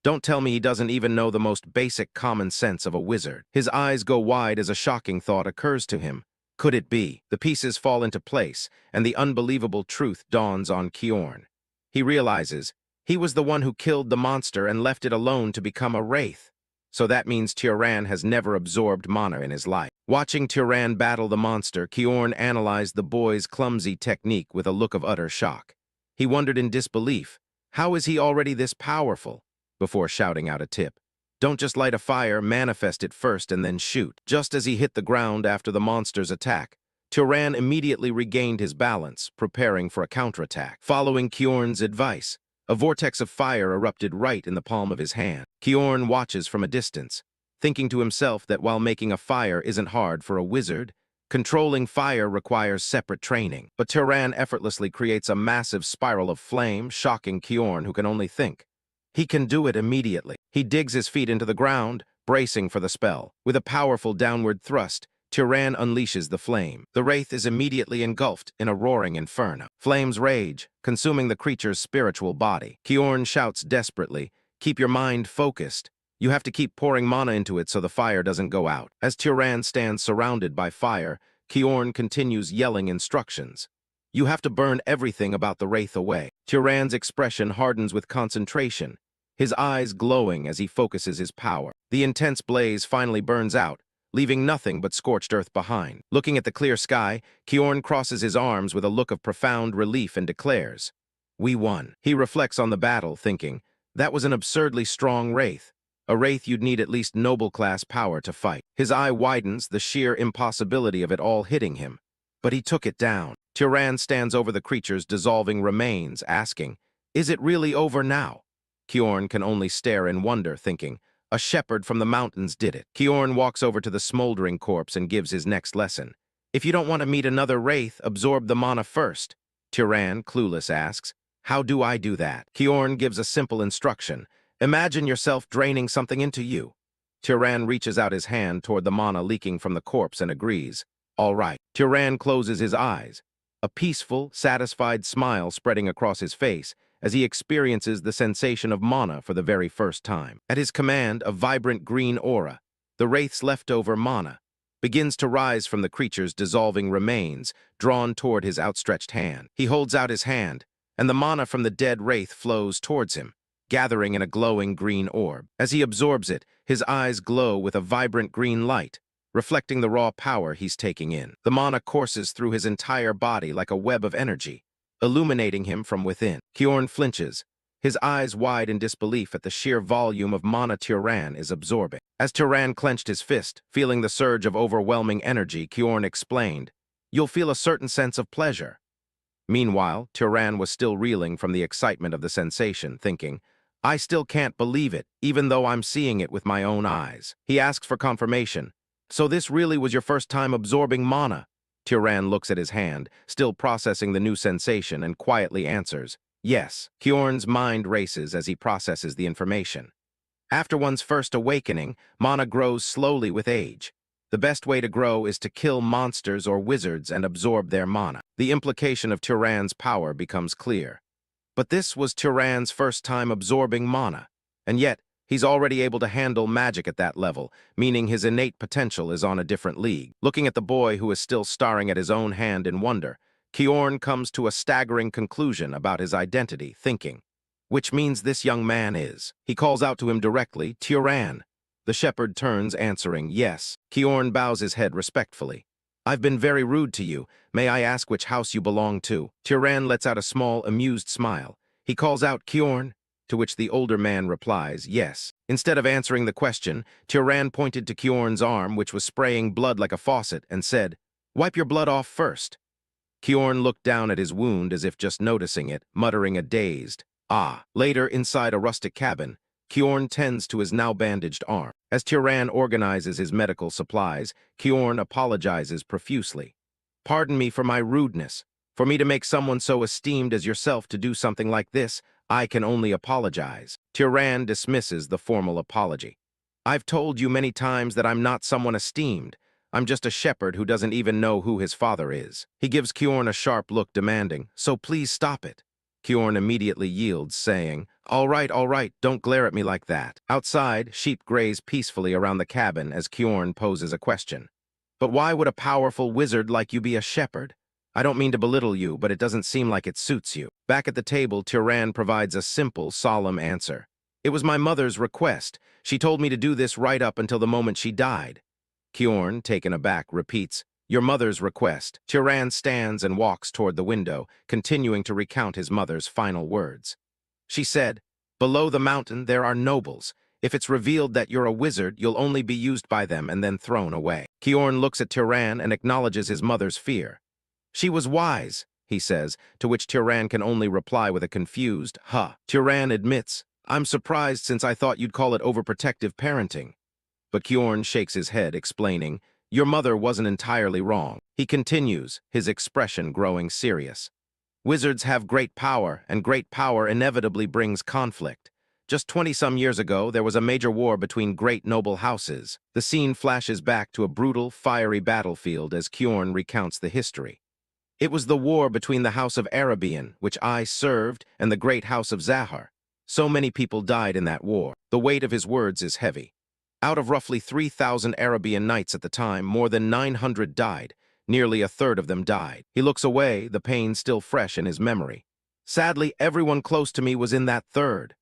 Don't tell me he doesn't even know the most basic common sense of a wizard. His eyes go wide as a shocking thought occurs to him. Could it be? The pieces fall into place, and the unbelievable truth dawns on Kjorn. He realizes he was the one who killed the monster and left it alone to become a Wraith. So that means Tyran has never absorbed mana in his life. Watching Tyran battle the monster, Kjorn analyzed the boy's clumsy technique with a look of utter shock. He wondered in disbelief, how is he already this powerful? Before shouting out a tip. Don't just light a fire, manifest it first and then shoot. Just as he hit the ground after the monster's attack, Tyran immediately regained his balance, preparing for a counterattack. Following Kjorn's advice, a vortex of fire erupted right in the palm of his hand. Kjorn watches from a distance, thinking to himself that while making a fire isn't hard for a wizard, controlling fire requires separate training. But Tyran effortlessly creates a massive spiral of flame, shocking Kjorn, who can only think. He can do it immediately. He digs his feet into the ground, bracing for the spell. With a powerful downward thrust, Tyran unleashes the flame. The Wraith is immediately engulfed in a roaring inferno. Flames rage, consuming the creature's spiritual body. Kjorn shouts desperately, keep your mind focused. You have to keep pouring mana into it so the fire doesn't go out. As Tyran stands surrounded by fire, Kjorn continues yelling instructions. You have to burn everything about the Wraith away. Tyran's expression hardens with concentration, his eyes glowing as he focuses his power. The intense blaze finally burns out, leaving nothing but scorched earth behind. Looking at the clear sky, Kjorn crosses his arms with a look of profound relief and declares, we won. He reflects on the battle, thinking, that was an absurdly strong Wraith. A Wraith you'd need at least noble-class power to fight. His eye widens, the sheer impossibility of it all hitting him. But he took it down. Tyran stands over the creature's dissolving remains, asking, is it really over now? Kjorn can only stare in wonder, thinking, a shepherd from the mountains did it. Kjorn walks over to the smoldering corpse and gives his next lesson. If you don't want to meet another Wraith, absorb the mana first. Tyran, clueless, asks, how do I do that? Kjorn gives a simple instruction. Imagine yourself draining something into you. Tyran reaches out his hand toward the mana leaking from the corpse and agrees. All right. Tyran closes his eyes, a peaceful, satisfied smile spreading across his face as he experiences the sensation of mana for the very first time. At his command, a vibrant green aura, the Wraith's leftover mana, begins to rise from the creature's dissolving remains, drawn toward his outstretched hand. He holds out his hand, and the mana from the dead Wraith flows towards him, gathering in a glowing green orb. As he absorbs it, his eyes glow with a vibrant green light, reflecting the raw power he's taking in. The mana courses through his entire body like a web of energy, illuminating him from within. Kjorn flinches, his eyes wide in disbelief at the sheer volume of mana Tyran is absorbing. As Tyran clenched his fist, feeling the surge of overwhelming energy, Kjorn explained, you'll feel a certain sense of pleasure. Meanwhile, Turan was still reeling from the excitement of the sensation, thinking, I still can't believe it, even though I'm seeing it with my own eyes. He asks for confirmation. So this really was your first time absorbing mana? Turan looks at his hand, still processing the new sensation, and quietly answers, yes. Kjorn's mind races as he processes the information. After one's first awakening, mana grows slowly with age. The best way to grow is to kill monsters or wizards and absorb their mana. The implication of Turan's power becomes clear. But this was Turan's first time absorbing mana, and yet he's already able to handle magic at that level, meaning his innate potential is on a different league. Looking at the boy who is still staring at his own hand in wonder, Kjorn comes to a staggering conclusion about his identity, thinking, which means this young man is. He calls out to him directly, Turan. The shepherd turns, answering, yes. Kjorn bows his head respectfully. I've been very rude to you. May I ask which house you belong to? Turan lets out a small, amused smile. He calls out, Kjorn, to which the older man replies, yes. Instead of answering the question, Turan pointed to Kjorn's arm, which was spraying blood like a faucet, and said, wipe your blood off first. Kjorn looked down at his wound as if just noticing it, muttering a dazed, ah. Later, inside a rustic cabin, Kjorn tends to his now bandaged arm. As Turan organizes his medical supplies, Kjorn apologizes profusely. Pardon me for my rudeness. For me to make someone so esteemed as yourself to do something like this, I can only apologize. Turan dismisses the formal apology. I've told you many times that I'm not someone esteemed. I'm just a shepherd who doesn't even know who his father is. He gives Kjorn a sharp look, demanding, so please stop it. Kjorn immediately yields, saying, all right, don't glare at me like that. Outside, sheep graze peacefully around the cabin as Kjorn poses a question. But why would a powerful wizard like you be a shepherd? I don't mean to belittle you, but it doesn't seem like it suits you. Back at the table, Turan provides a simple, solemn answer. It was my mother's request. She told me to do this right up until the moment she died. Kjorn, taken aback, repeats, your mother's request. Turan stands and walks toward the window, continuing to recount his mother's final words. She said, below the mountain there are nobles. If it's revealed that you're a wizard, you'll only be used by them and then thrown away. Kjorn looks at Turan and acknowledges his mother's fear. She was wise, he says, to which Turan can only reply with a confused, huh. Turan admits, I'm surprised since I thought you'd call it overprotective parenting. But Kjorn shakes his head, explaining, your mother wasn't entirely wrong. He continues, his expression growing serious. Wizards have great power, and great power inevitably brings conflict. Just 20-some years ago, there was a major war between great noble houses. The scene flashes back to a brutal, fiery battlefield as Kjorn recounts the history. It was the war between the House of Arabian, which I served, and the great House of Zahar. So many people died in that war. The weight of his words is heavy. Out of roughly 3,000 Arabian knights at the time, more than 900 died. Nearly a third of them died. He looks away, the pain still fresh in his memory. Sadly, everyone close to me was in that third.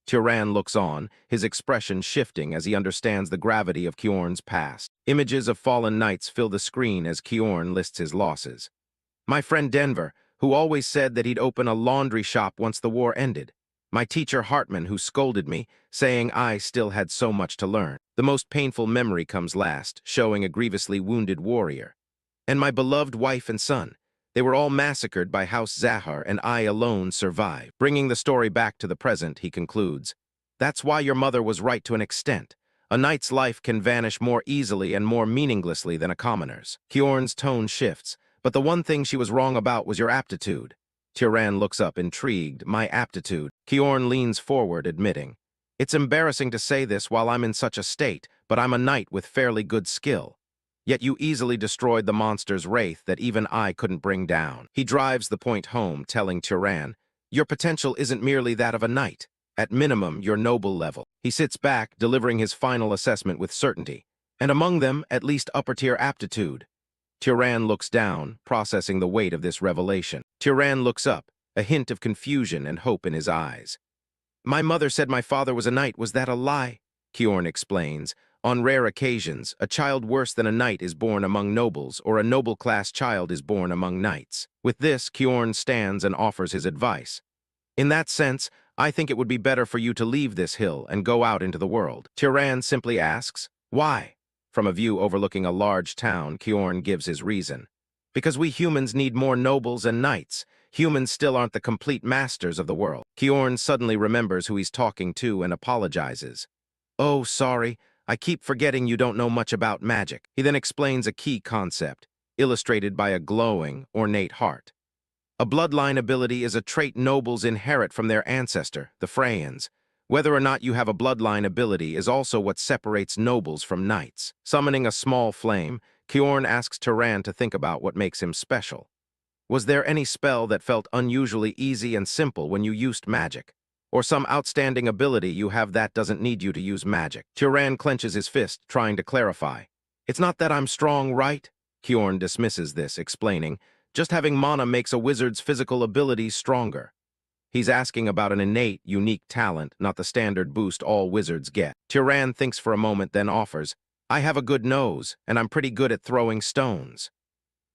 Turan looks on, his expression shifting as he understands the gravity of Kjorn's past. Images of fallen knights fill the screen as Kjorn lists his losses. My friend Denver, who always said that he'd open a laundry shop once the war ended. My teacher Hartman, who scolded me, saying I still had so much to learn. The most painful memory comes last, showing a grievously wounded warrior. And my beloved wife and son. They were all massacred by House Zahar, and I alone survived. Bringing the story back to the present, he concludes, that's why your mother was right to an extent. A knight's life can vanish more easily and more meaninglessly than a commoner's. Kjorn's tone shifts, but the one thing she was wrong about was your aptitude. Turan looks up, intrigued. My aptitude. Kjorn leans forward, admitting, it's embarrassing to say this while I'm in such a state, but I'm a knight with fairly good skill. Yet you easily destroyed the monster's wraith that even I couldn't bring down. He drives the point home, telling Turan, your potential isn't merely that of a knight. At minimum, your noble level. He sits back, delivering his final assessment with certainty, and among them, at least upper-tier aptitude. Turan looks down, processing the weight of this revelation. Turan looks up, a hint of confusion and hope in his eyes. My mother said my father was a knight. Was that a lie? Kjorn explains. On rare occasions, a child worse than a knight is born among nobles, or a noble-class child is born among knights. With this, Kjorn stands and offers his advice. In that sense, I think it would be better for you to leave this hill and go out into the world. Turan simply asks, why? From a view overlooking a large town, Kjorn gives his reason. Because we humans need more nobles and knights. Humans still aren't the complete masters of the world. Kjorn suddenly remembers who he's talking to and apologizes. Oh, sorry, I keep forgetting you don't know much about magic. He then explains a key concept, illustrated by a glowing, ornate heart. A bloodline ability is a trait nobles inherit from their ancestor, the Freyans. Whether or not you have a bloodline ability is also what separates nobles from knights. Summoning a small flame, Kjorn asks Tyran to think about what makes him special. Was there any spell that felt unusually easy and simple when you used magic? Or some outstanding ability you have that doesn't need you to use magic? Tyran clenches his fist, trying to clarify. It's not that I'm strong, right? Kjorn dismisses this, explaining, just having mana makes a wizard's physical abilities stronger. He's asking about an innate, unique talent, not the standard boost all wizards get. Tyran thinks for a moment, then offers, I have a good nose, and I'm pretty good at throwing stones.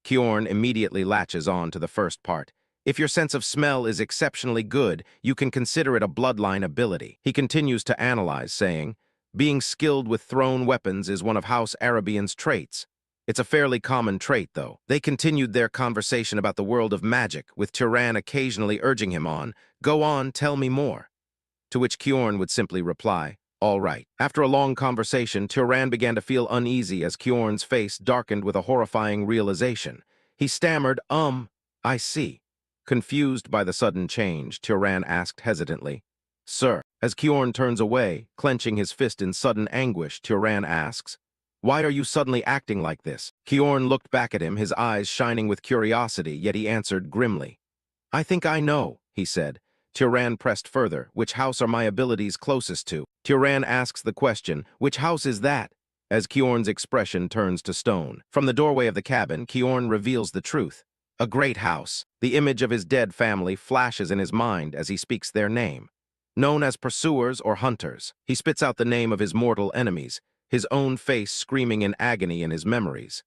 Kjorn immediately latches on to the first part. If your sense of smell is exceptionally good, you can consider it a bloodline ability. He continues to analyze, saying, being skilled with thrown weapons is one of House Arabian's traits. It's a fairly common trait, though. They continued their conversation about the world of magic, with Tyran occasionally urging him on, go on, tell me more. To which Kjorn would simply reply, all right. After a long conversation, Tyran began to feel uneasy as Kjorn's face darkened with a horrifying realization. He stammered, I see. Confused by the sudden change, Tyran asked hesitantly, Sir. As Kjorn turns away, clenching his fist in sudden anguish, Tyran asks, why are you suddenly acting like this? Kjorn looked back at him, his eyes shining with curiosity, yet he answered grimly. I think I know, he said. Tyran pressed further, which house are my abilities closest to? Tyran asks the question, which house is that? As Kjorn's expression turns to stone. From the doorway of the cabin, Kjorn reveals the truth. A great house. The image of his dead family flashes in his mind as he speaks their name. Known as pursuers or hunters, he spits out the name of his mortal enemies, his own face screaming in agony in his memories.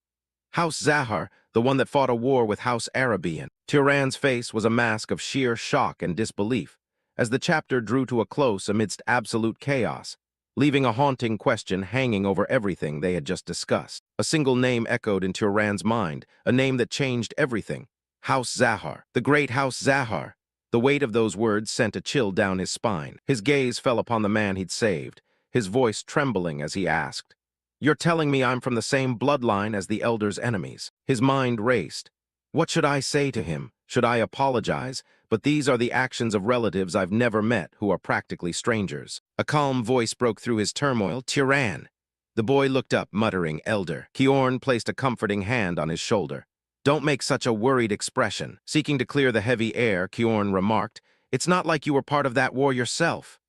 House Zahar, the one that fought a war with House Arabian. Tyran's face was a mask of sheer shock and disbelief, as the chapter drew to a close amidst absolute chaos, leaving a haunting question hanging over everything they had just discussed. A single name echoed in Tyran's mind, a name that changed everything. House Zahar, the great House Zahar. The weight of those words sent a chill down his spine. His gaze fell upon the man he'd saved, his voice trembling as he asked, You're telling me I'm from the same bloodline as the Elder's enemies? His mind raced. What should I say to him? Should I apologize? But these are the actions of relatives I've never met who are practically strangers. A calm voice broke through his turmoil. Tyran. The boy looked up, muttering, Elder. Kjorn placed a comforting hand on his shoulder. Don't make such a worried expression. Seeking to clear the heavy air, Kjorn remarked, It's not like you were part of that war yourself.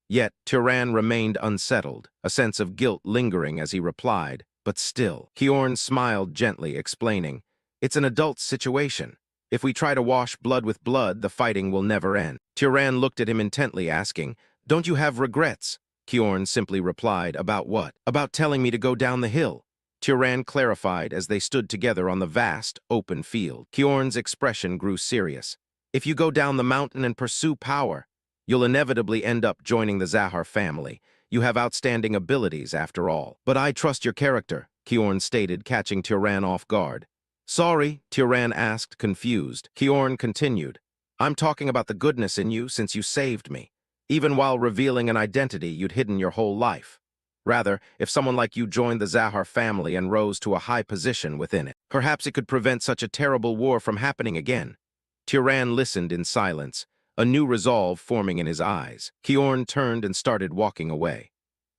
Yet Tyran remained unsettled, a sense of guilt lingering as he replied, but still. Kjorn smiled gently, explaining, It's an adult situation. If we try to wash blood with blood, the fighting will never end. Tyran looked at him intently, asking, Don't you have regrets? Kjorn simply replied, About what? About telling me to go down the hill. Tyran clarified as they stood together on the vast, open field. Kjorn's expression grew serious. If you go down the mountain and pursue power, you'll inevitably end up joining the Zahar family. You have outstanding abilities, after all. But I trust your character, Kjorn stated, catching Tyran off guard. Sorry, Tyran asked, confused. Kjorn continued, I'm talking about the goodness in you since you saved me. Even while revealing an identity you'd hidden your whole life. Rather, if someone like you joined the Zahar family and rose to a high position within it, perhaps it could prevent such a terrible war from happening again. Tyran listened in silence, a new resolve forming in his eyes. Kjorn turned and started walking away.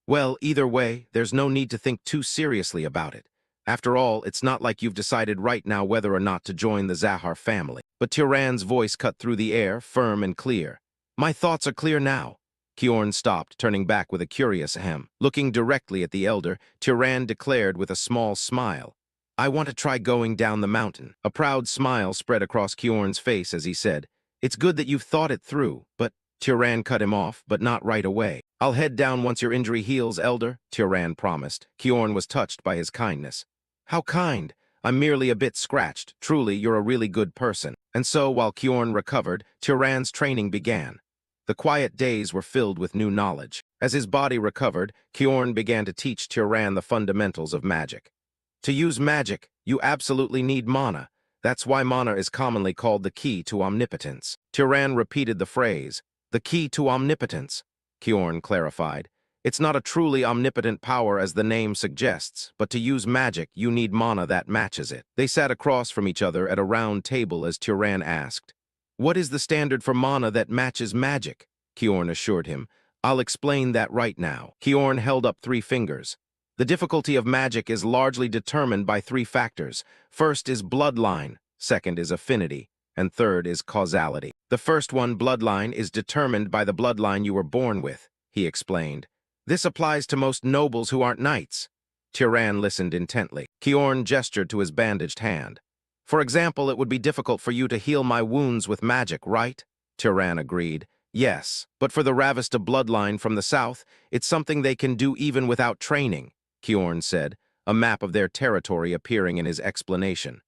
Well, either way, there's no need to think too seriously about it. After all, it's not like you've decided right now whether or not to join the Zahar family. But Tyran's voice cut through the air, firm and clear. My thoughts are clear now. Kjorn stopped, turning back with a curious ahem. Looking directly at the elder, Tyran declared with a small smile, I want to try going down the mountain. A proud smile spread across Kjorn's face as he said, It's good that you've thought it through, but Tyran cut him off, but not right away. I'll head down once your injury heals, elder, Tyran promised. Kjorn was touched by his kindness. How kind. I'm merely a bit scratched. Truly, you're a really good person. And so, while Kjorn recovered, Tyran's training began. The quiet days were filled with new knowledge. As his body recovered, Kjorn began to teach Tyran the fundamentals of magic. To use magic, you absolutely need mana. That's why mana is commonly called the key to omnipotence. Tyran repeated the phrase, the key to omnipotence. Kjorn clarified. It's not a truly omnipotent power as the name suggests, but to use magic, you need mana that matches it. They sat across from each other at a round table as Tyran asked, what is the standard for mana that matches magic? Kjorn assured him. I'll explain that right now. Kjorn held up 3 fingers. The difficulty of magic is largely determined by 3 factors. First is bloodline, second is affinity, and third is causality. The first one, bloodline, is determined by the bloodline you were born with, he explained. This applies to most nobles who aren't knights. Tyran listened intently. Kjorn gestured to his bandaged hand. For example, it would be difficult for you to heal my wounds with magic, right? Tyran agreed. Yes, but for the Ravista bloodline from the south, it's something they can do even without training, Kjorn said, a map of their territory appearing in his explanation.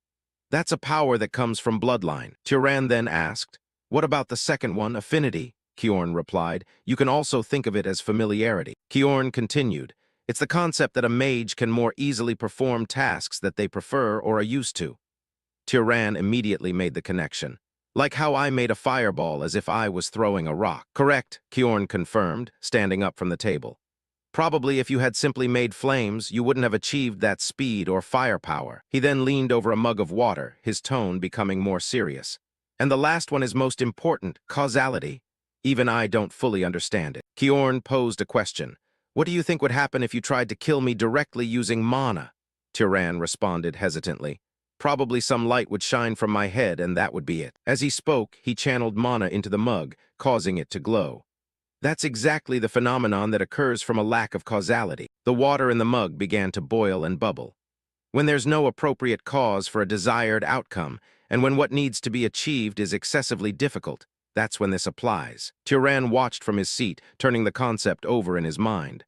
That's a power that comes from bloodline. Tyran then asked, what about the second one, affinity? Kjorn replied, you can also think of it as familiarity. Kjorn continued, it's the concept that a mage can more easily perform tasks that they prefer or are used to. Tyran immediately made the connection. Like how I made a fireball as if I was throwing a rock. Correct, Kjorn confirmed, standing up from the table. Probably if you had simply made flames, you wouldn't have achieved that speed or firepower. He then leaned over a mug of water, his tone becoming more serious. And the last one is most important, causality. Even I don't fully understand it. Kjorn posed a question. What do you think would happen if you tried to kill me directly using mana? Tyran responded hesitantly. Probably some light would shine from my head and that would be it. As he spoke, he channeled mana into the mug, causing it to glow. That's exactly the phenomenon that occurs from a lack of causality. The water in the mug began to boil and bubble. When there's no appropriate cause for a desired outcome, and when what needs to be achieved is excessively difficult, that's when this applies. Tyran watched from his seat, turning the concept over in his mind.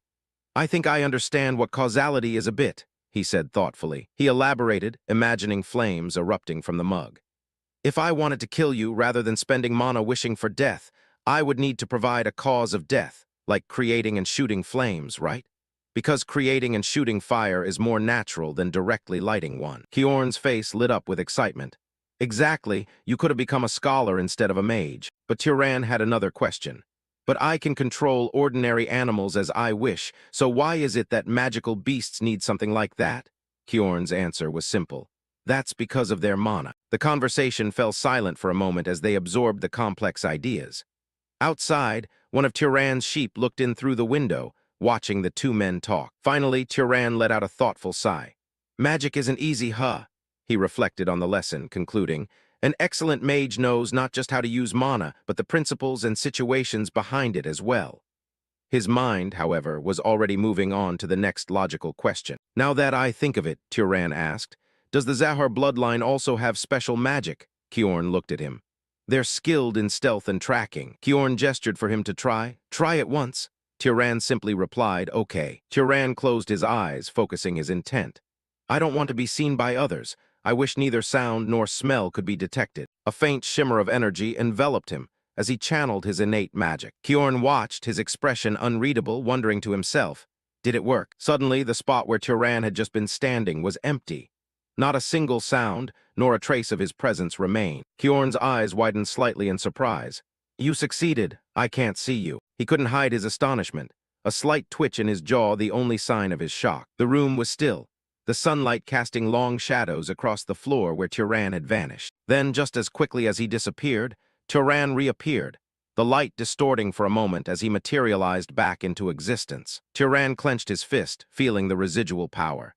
I think I understand what causality is a bit, he said thoughtfully. He elaborated, imagining flames erupting from the mug. If I wanted to kill you rather than spending mana wishing for death, I would need to provide a cause of death, like creating and shooting flames, right? Because creating and shooting fire is more natural than directly lighting one. Kjorn's face lit up with excitement. Exactly, you could have become a scholar instead of a mage. But Tyran had another question. But I can control ordinary animals as I wish, so why is it that magical beasts need something like that? Kjorn's answer was simple. That's because of their mana. The conversation fell silent for a moment as they absorbed the complex ideas. Outside, one of Tyran's sheep looked in through the window, watching the 2 men talk. Finally, Tyran let out a thoughtful sigh. Magic isn't easy, huh? He reflected on the lesson, concluding, an excellent mage knows not just how to use mana, but the principles and situations behind it as well. His mind, however, was already moving on to the next logical question. Now that I think of it, Tyran asked, does the Zahar bloodline also have special magic? Kjorn looked at him. They're skilled in stealth and tracking. Kjorn gestured for him to try. Try it once. Tyran simply replied, okay. Tyran closed his eyes, focusing his intent. I don't want to be seen by others. I wish neither sound nor smell could be detected. A faint shimmer of energy enveloped him as he channeled his innate magic. Kjorn watched, his expression unreadable, wondering to himself, did it work? Suddenly, the spot where Tyran had just been standing was empty. Not a single sound, nor a trace of his presence remained. Kjorn's eyes widened slightly in surprise. You succeeded. I can't see you. He couldn't hide his astonishment. A slight twitch in his jaw, the only sign of his shock. The room was still, the sunlight casting long shadows across the floor where Tyran had vanished. Then, just as quickly as he disappeared, Tyran reappeared, the light distorting for a moment as he materialized back into existence. Tyran clenched his fist, feeling the residual power.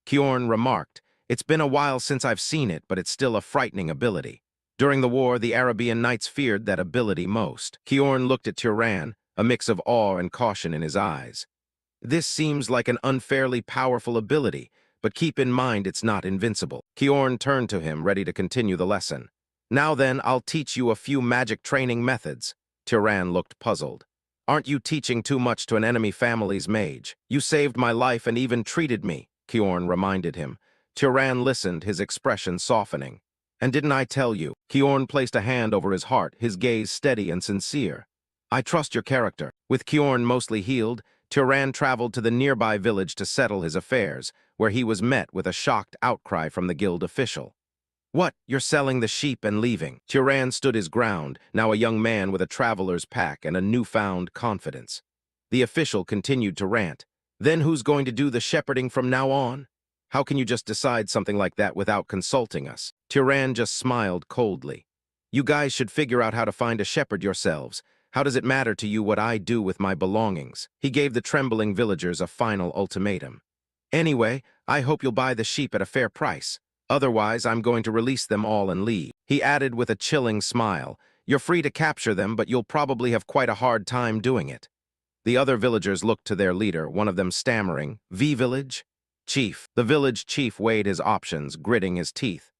Kjorn remarked, it's been a while since I've seen it, but it's still a frightening ability. During the war, the Arabian knights feared that ability most. Kjorn looked at Tyran, a mix of awe and caution in his eyes. This seems like an unfairly powerful ability, but keep in mind it's not invincible. Kjorn turned to him, ready to continue the lesson. Now then, I'll teach you a few magic training methods. Tyran looked puzzled. Aren't you teaching too much to an enemy family's mage? You saved my life and even treated me, Kjorn reminded him. Tyran listened, his expression softening. And didn't I tell you? Kjorn placed a hand over his heart, his gaze steady and sincere. I trust your character. With Kjorn mostly healed, Tyran traveled to the nearby village to settle his affairs, where he was met with a shocked outcry from the guild official. What, you're selling the sheep and leaving? Turan stood his ground, now a young man with a traveler's pack and a newfound confidence. The official continued to rant. Then who's going to do the shepherding from now on? How can you just decide something like that without consulting us? Turan just smiled coldly. You guys should figure out how to find a shepherd yourselves. How does it matter to you what I do with my belongings? He gave the trembling villagers a final ultimatum. Anyway, I hope you'll buy the sheep at a fair price. Otherwise, I'm going to release them all and leave. He added with a chilling smile, you're free to capture them, but you'll probably have quite a hard time doing it. The other villagers looked to their leader, one of them stammering, V-Village? Chief. The village chief weighed his options, gritting his teeth.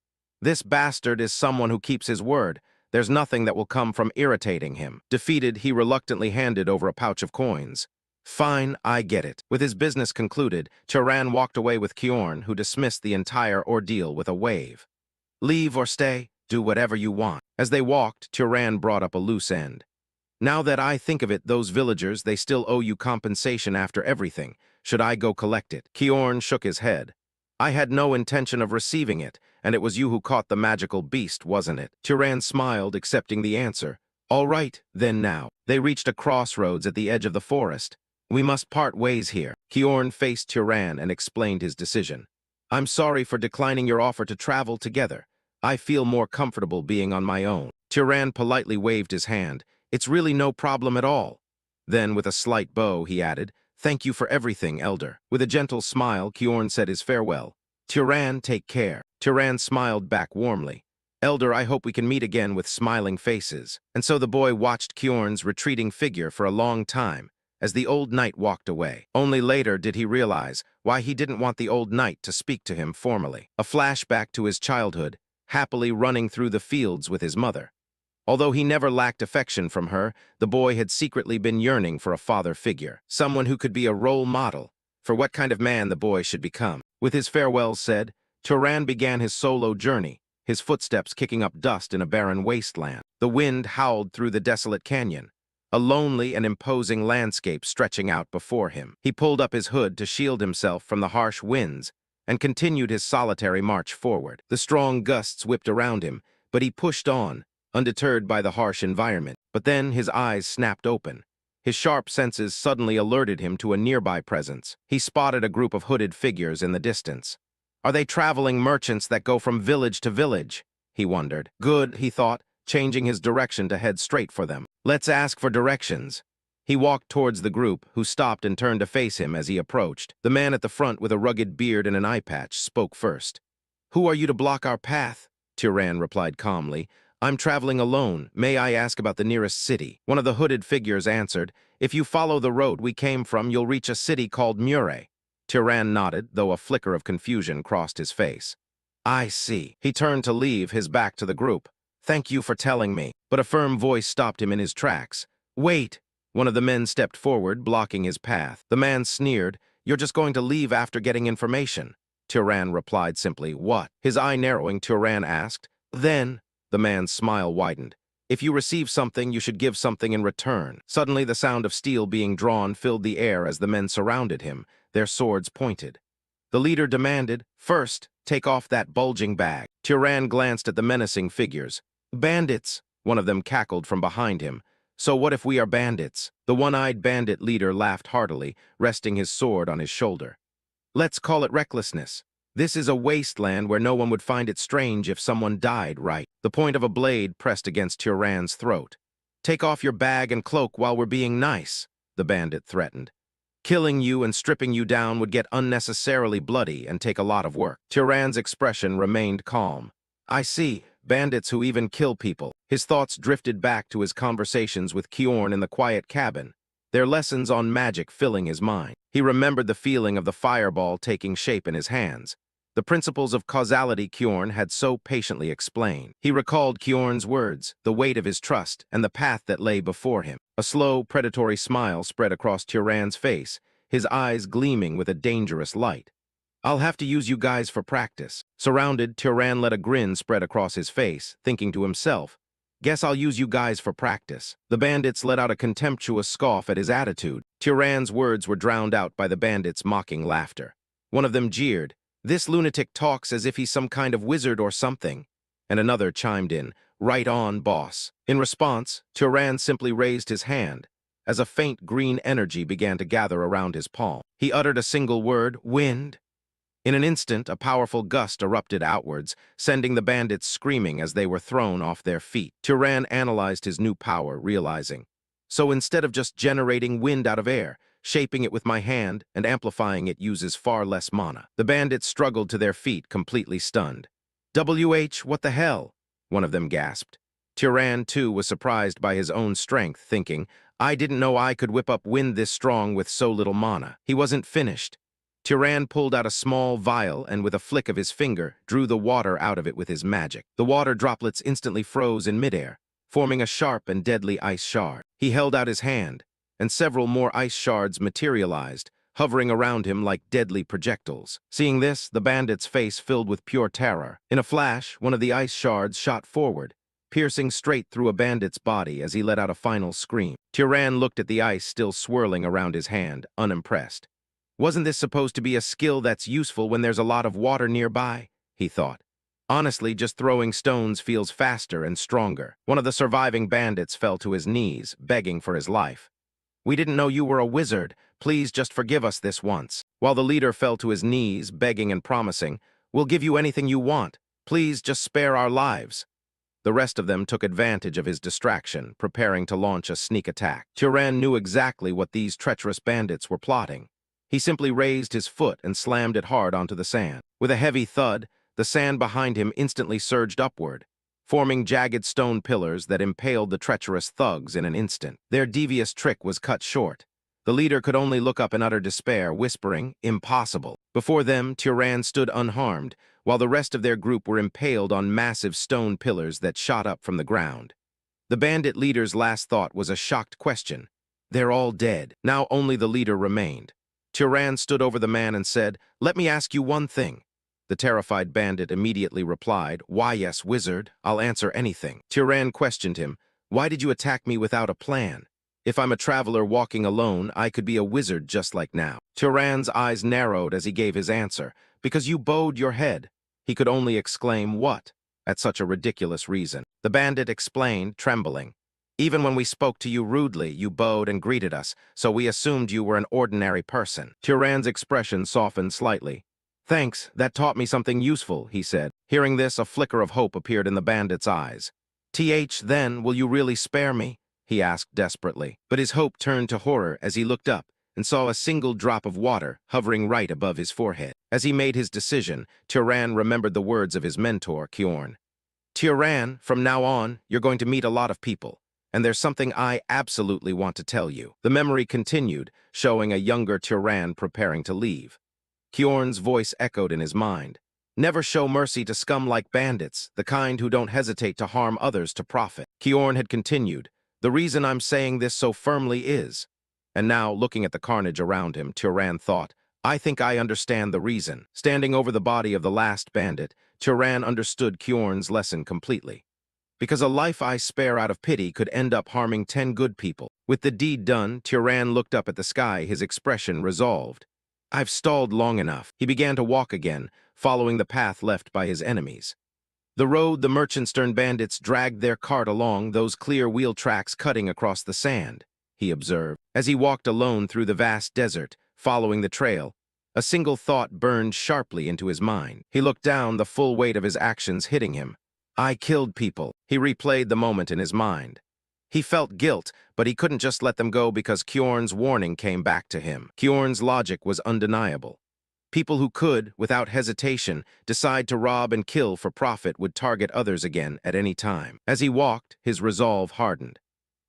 This bastard is someone who keeps his word. There's nothing that will come from irritating him. Defeated, he reluctantly handed over a pouch of coins. Fine, I get it. With his business concluded, Turan walked away with Kjorn, who dismissed the entire ordeal with a wave. Leave or stay, do whatever you want. As they walked, Turan brought up a loose end. Now that I think of it, those villagers, they still owe you compensation after everything. Should I go collect it? Kjorn shook his head. I had no intention of receiving it, and it was you who caught the magical beast, wasn't it? Turan smiled, accepting the answer. All right, then now. They reached a crossroads at the edge of the forest. We must part ways here. Kjorn faced Turan and explained his decision. I'm sorry for declining your offer to travel together. I feel more comfortable being on my own. Turan politely waved his hand. It's really no problem at all. Then, with a slight bow, he added, Thank you for everything, Elder. With a gentle smile, Kjorn said his farewell. Turan, take care. Turan smiled back warmly. Elder, I hope we can meet again with smiling faces. And so the boy watched Kjorn's retreating figure for a long time, as the old knight walked away. Only later did he realize why he didn't want the old knight to speak to him formally. A flashback to his childhood, happily running through the fields with his mother. Although he never lacked affection from her, the boy had secretly been yearning for a father figure, someone who could be a role model for what kind of man the boy should become. With his farewells said, Turan began his solo journey, his footsteps kicking up dust in a barren wasteland. The wind howled through the desolate canyon, a lonely and imposing landscape stretching out before him. He pulled up his hood to shield himself from the harsh winds and continued his solitary march forward. The strong gusts whipped around him, but he pushed on, undeterred by the harsh environment. But then his eyes snapped open. His sharp senses suddenly alerted him to a nearby presence. He spotted a group of hooded figures in the distance. Are they traveling merchants that go from village to village? He wondered. Good, he thought, changing his direction to head straight for them. Let's ask for directions. He walked towards the group, who stopped and turned to face him as he approached. The man at the front with a rugged beard and an eye patch spoke first. Who are you to block our path? Turan replied calmly. I'm traveling alone. May I ask about the nearest city? One of the hooded figures answered, If you follow the road we came from, you'll reach a city called Mure. Turan nodded, though a flicker of confusion crossed his face. I see. He turned to leave, his back to the group. Thank you for telling me. But a firm voice stopped him in his tracks. Wait! One of the men stepped forward, blocking his path. The man sneered, You're just going to leave after getting information. Turan replied simply, What? His eye narrowing, Turan asked, Then... The man's smile widened. If you receive something, you should give something in return. Suddenly, the sound of steel being drawn filled the air as the men surrounded him, their swords pointed. The leader demanded, First, take off that bulging bag. Turan glanced at the menacing figures. Bandits, one of them cackled from behind him. So what if we are bandits? The one-eyed bandit leader laughed heartily, resting his sword on his shoulder. Let's call it recklessness. This is a wasteland where no one would find it strange if someone died, right? The point of a blade pressed against Turan's throat. Take off your bag and cloak while we're being nice, the bandit threatened. Killing you and stripping you down would get unnecessarily bloody and take a lot of work. Turan's expression remained calm. I see, bandits who even kill people. His thoughts drifted back to his conversations with Kjorn in the quiet cabin, their lessons on magic filling his mind. He remembered the feeling of the fireball taking shape in his hands. The principles of causality Kjorn had so patiently explained. He recalled Kjorn's words, the weight of his trust, and the path that lay before him. A slow, predatory smile spread across Turan's face, his eyes gleaming with a dangerous light. I'll have to use you guys for practice. Surrounded, Turan let a grin spread across his face, thinking to himself, Guess I'll use you guys for practice. The bandits let out a contemptuous scoff at his attitude. Turan's words were drowned out by the bandits' mocking laughter. One of them jeered, This lunatic talks as if he's some kind of wizard or something. And another chimed in, "Right on, boss." In response, Turan simply raised his hand, as a faint green energy began to gather around his palm. He uttered a single word, "Wind." In an instant, a powerful gust erupted outwards, sending the bandits screaming as they were thrown off their feet. Turan analyzed his new power, realizing, so instead of just generating wind out of air, shaping it with my hand and amplifying it uses far less mana. The bandits struggled to their feet, completely stunned. What the hell? One of them gasped. Turan, too, was surprised by his own strength, thinking, I didn't know I could whip up wind this strong with so little mana. He wasn't finished. Turan pulled out a small vial and with a flick of his finger, drew the water out of it with his magic. The water droplets instantly froze in midair, forming a sharp and deadly ice shard. He held out his hand, and several more ice shards materialized, hovering around him like deadly projectiles. Seeing this, the bandit's face filled with pure terror. In a flash, one of the ice shards shot forward, piercing straight through a bandit's body as he let out a final scream. Turan looked at the ice still swirling around his hand, unimpressed. Wasn't this supposed to be a skill that's useful when there's a lot of water nearby? He thought. Honestly, just throwing stones feels faster and stronger. One of the surviving bandits fell to his knees, begging for his life. We didn't know you were a wizard. Please just forgive us this once. While the leader fell to his knees, begging and promising, we'll give you anything you want. Please just spare our lives. The rest of them took advantage of his distraction, preparing to launch a sneak attack. Turan knew exactly what these treacherous bandits were plotting. He simply raised his foot and slammed it hard onto the sand. With a heavy thud, the sand behind him instantly surged upward, forming jagged stone pillars that impaled the treacherous thugs in an instant. Their devious trick was cut short. The leader could only look up in utter despair, whispering, "Impossible." Before them, Turan stood unharmed, while the rest of their group were impaled on massive stone pillars that shot up from the ground. The bandit leader's last thought was a shocked question. They're all dead. Now only the leader remained. Turan stood over the man and said, "Let me ask you one thing." The terrified bandit immediately replied, "Why, yes, wizard, I'll answer anything." Turan questioned him, "Why did you attack me without a plan? If I'm a traveler walking alone, I could be a wizard just like now." Turan's eyes narrowed as he gave his answer, "Because you bowed your head." He could only exclaim, "What?" at such a ridiculous reason. The bandit explained, trembling, "Even when we spoke to you rudely, you bowed and greeted us, so we assumed you were an ordinary person." Turan's expression softened slightly. "Thanks, that taught me something useful," he said. Hearing this, a flicker of hope appeared in the bandit's eyes. Then, will you really spare me?" he asked desperately. But his hope turned to horror as he looked up and saw a single drop of water hovering right above his forehead. As he made his decision, Turan remembered the words of his mentor, Kjorn. "Turan, from now on, you're going to meet a lot of people. And there's something I absolutely want to tell you." The memory continued, showing a younger Turan preparing to leave. Kjorn's voice echoed in his mind. "Never show mercy to scum like bandits, the kind who don't hesitate to harm others to profit." Kjorn had continued, "The reason I'm saying this so firmly is..." And now, looking at the carnage around him, Turan thought, "I think I understand the reason." Standing over the body of the last bandit, Turan understood Kjorn's lesson completely. Because a life I spare out of pity could end up harming 10 good people. With the deed done, Turan looked up at the sky, his expression resolved. "I've stalled long enough." He began to walk again, following the path left by his enemies. The road the Merchantstern bandits dragged their cart along, those clear wheel tracks cutting across the sand, he observed. As he walked alone through the vast desert, following the trail, a single thought burned sharply into his mind. He looked down, the full weight of his actions hitting him. I killed people. He replayed the moment in his mind. He felt guilt, but he couldn't just let them go because Kjorn's warning came back to him. Kjorn's logic was undeniable. People who could, without hesitation, decide to rob and kill for profit would target others again at any time. As he walked, his resolve hardened.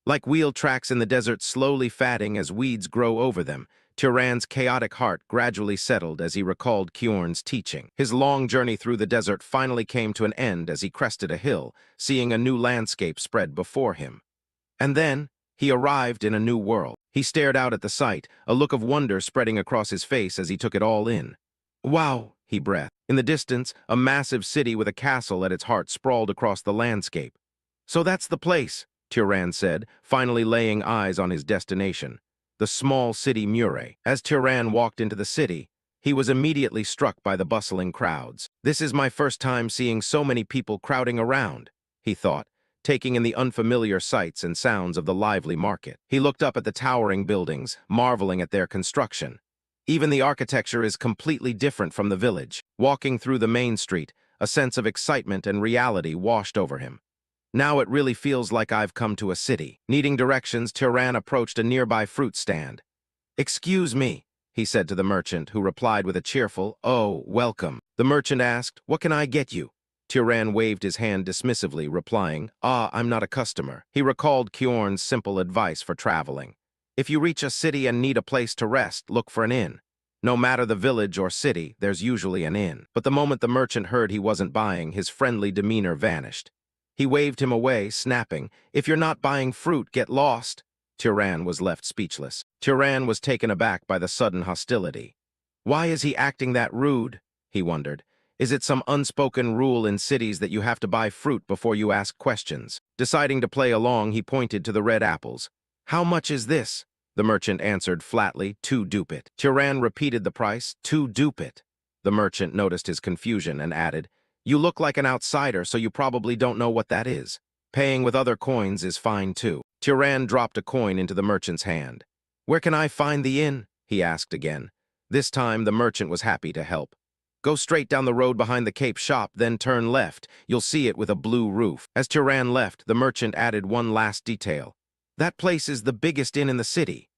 Like wheel tracks in the desert slowly fatting as weeds grow over them, Turan's chaotic heart gradually settled as he recalled Kjorn's teaching. His long journey through the desert finally came to an end as he crested a hill, seeing a new landscape spread before him. And then, he arrived in a new world. He stared out at the sight, a look of wonder spreading across his face as he took it all in. "Wow," he breathed. In the distance, a massive city with a castle at its heart sprawled across the landscape. "So that's the place," Turan said, finally laying eyes on his destination. The small city Murray. As Turan walked into the city, He was immediately struck by the bustling crowds. This is my first time seeing so many people crowding around, he thought, taking in the unfamiliar sights and sounds of the lively market. He looked up at the towering buildings, marveling at their construction. Even the architecture is completely different from the village. Walking through the main street, a sense of excitement and reality washed over him. Now it really feels like I've come to a city. Needing directions, Tyran approached a nearby fruit stand. "Excuse me," he said to the merchant, who replied with a cheerful, "Oh, welcome." The merchant asked, "What can I get you?" Tyran waved his hand dismissively, replying, "Ah, I'm not a customer." He recalled Kjorn's simple advice for traveling. If you reach a city and need a place to rest, look for an inn. No matter the village or city, there's usually an inn. But the moment the merchant heard he wasn't buying, his friendly demeanor vanished. He waved him away, snapping, "If you're not buying fruit, get lost." Tyran was left speechless. Tyran was taken aback by the sudden hostility. Why is he acting that rude? He wondered. Is it some unspoken rule in cities that you have to buy fruit before you ask questions? Deciding to play along, he pointed to the red apples. "How much is this?" The merchant answered flatly, "2 dupit." Tyran repeated the price, "2 dupit." The merchant noticed his confusion and added, "You look like an outsider, so you probably don't know what that is. Paying with other coins is fine too." Tyran dropped a coin into the merchant's hand. "Where can I find the inn?" he asked again. This time the merchant was happy to help. "Go straight down the road behind the Cape shop, then turn left. You'll see it with a blue roof." As Tyran left, the merchant added one last detail. "That place is the biggest inn in the city."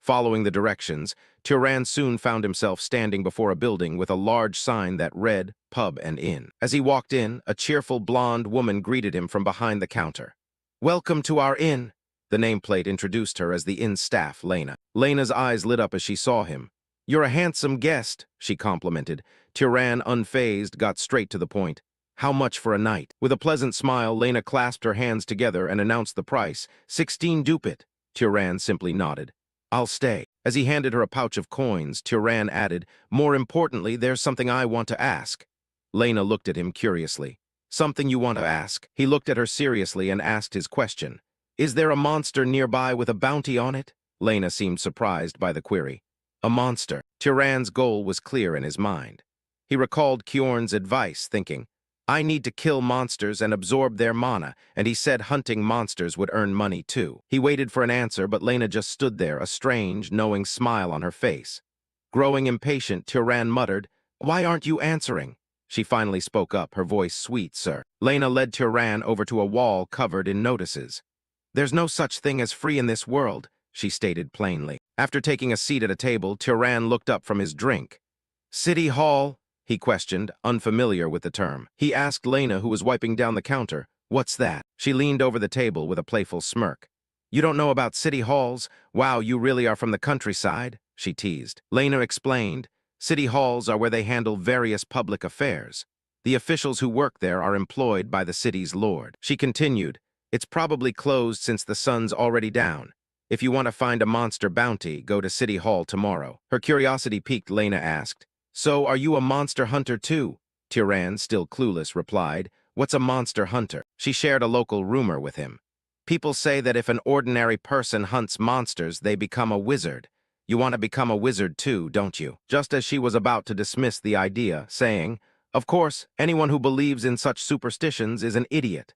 Following the directions, Tyran soon found himself standing before a building with a large sign that read, "Pub and Inn." As he walked in, a cheerful blonde woman greeted him from behind the counter. "Welcome to our inn." The nameplate introduced her as the inn staff, Lena. Lena's eyes lit up as she saw him. "You're a handsome guest," she complimented. Tyran, unfazed, got straight to the point. "How much for a night?" With a pleasant smile, Lena clasped her hands together and announced the price, 16 dupit. Tyran simply nodded. "I'll stay." As he handed her a pouch of coins, Tyran added, "More importantly, there's something I want to ask." Lena looked at him curiously. "Something you want to ask?" He looked at her seriously and asked his question. "Is there a monster nearby with a bounty on it?" Lena seemed surprised by the query. A monster. Tyran's goal was clear in his mind. He recalled Kjorn's advice, thinking, "I need to kill monsters and absorb their mana," and he said hunting monsters would earn money too. He waited for an answer, but Lena just stood there, a strange, knowing smile on her face. Growing impatient, Tyran muttered, "Why aren't you answering?" She finally spoke up, her voice sweet, "Sir." Lena led Tyran over to a wall covered in notices. "There's no such thing as free in this world," she stated plainly. After taking a seat at a table, Tyran looked up from his drink. "City Hall?" he questioned, unfamiliar with the term. He asked Lena, who was wiping down the counter, "What's that?" She leaned over the table with a playful smirk. "You don't know about city halls? Wow, you really are from the countryside," she teased. Lena explained, "City halls are where they handle various public affairs. The officials who work there are employed by the city's lord." She continued, "It's probably closed since the sun's already down. If you want to find a monster bounty, go to City Hall tomorrow." Her curiosity piqued. Lena asked, "So are you a monster hunter too?" Tyran, still clueless, replied, "What's a monster hunter?" She shared a local rumor with him. "People say that if an ordinary person hunts monsters, they become a wizard. You want to become a wizard too, don't you?" Just as she was about to dismiss the idea, saying, "Of course, anyone who believes in such superstitions is an idiot."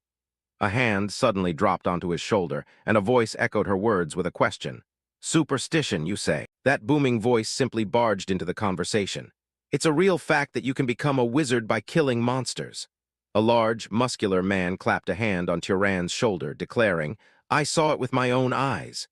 A hand suddenly dropped onto his shoulder, and a voice echoed her words with a question. "Superstition, you say?" That booming voice simply barged into the conversation. "It's a real fact that you can become a wizard by killing monsters." A large, muscular man clapped a hand on Tyran's shoulder, declaring, "I saw it with my own eyes."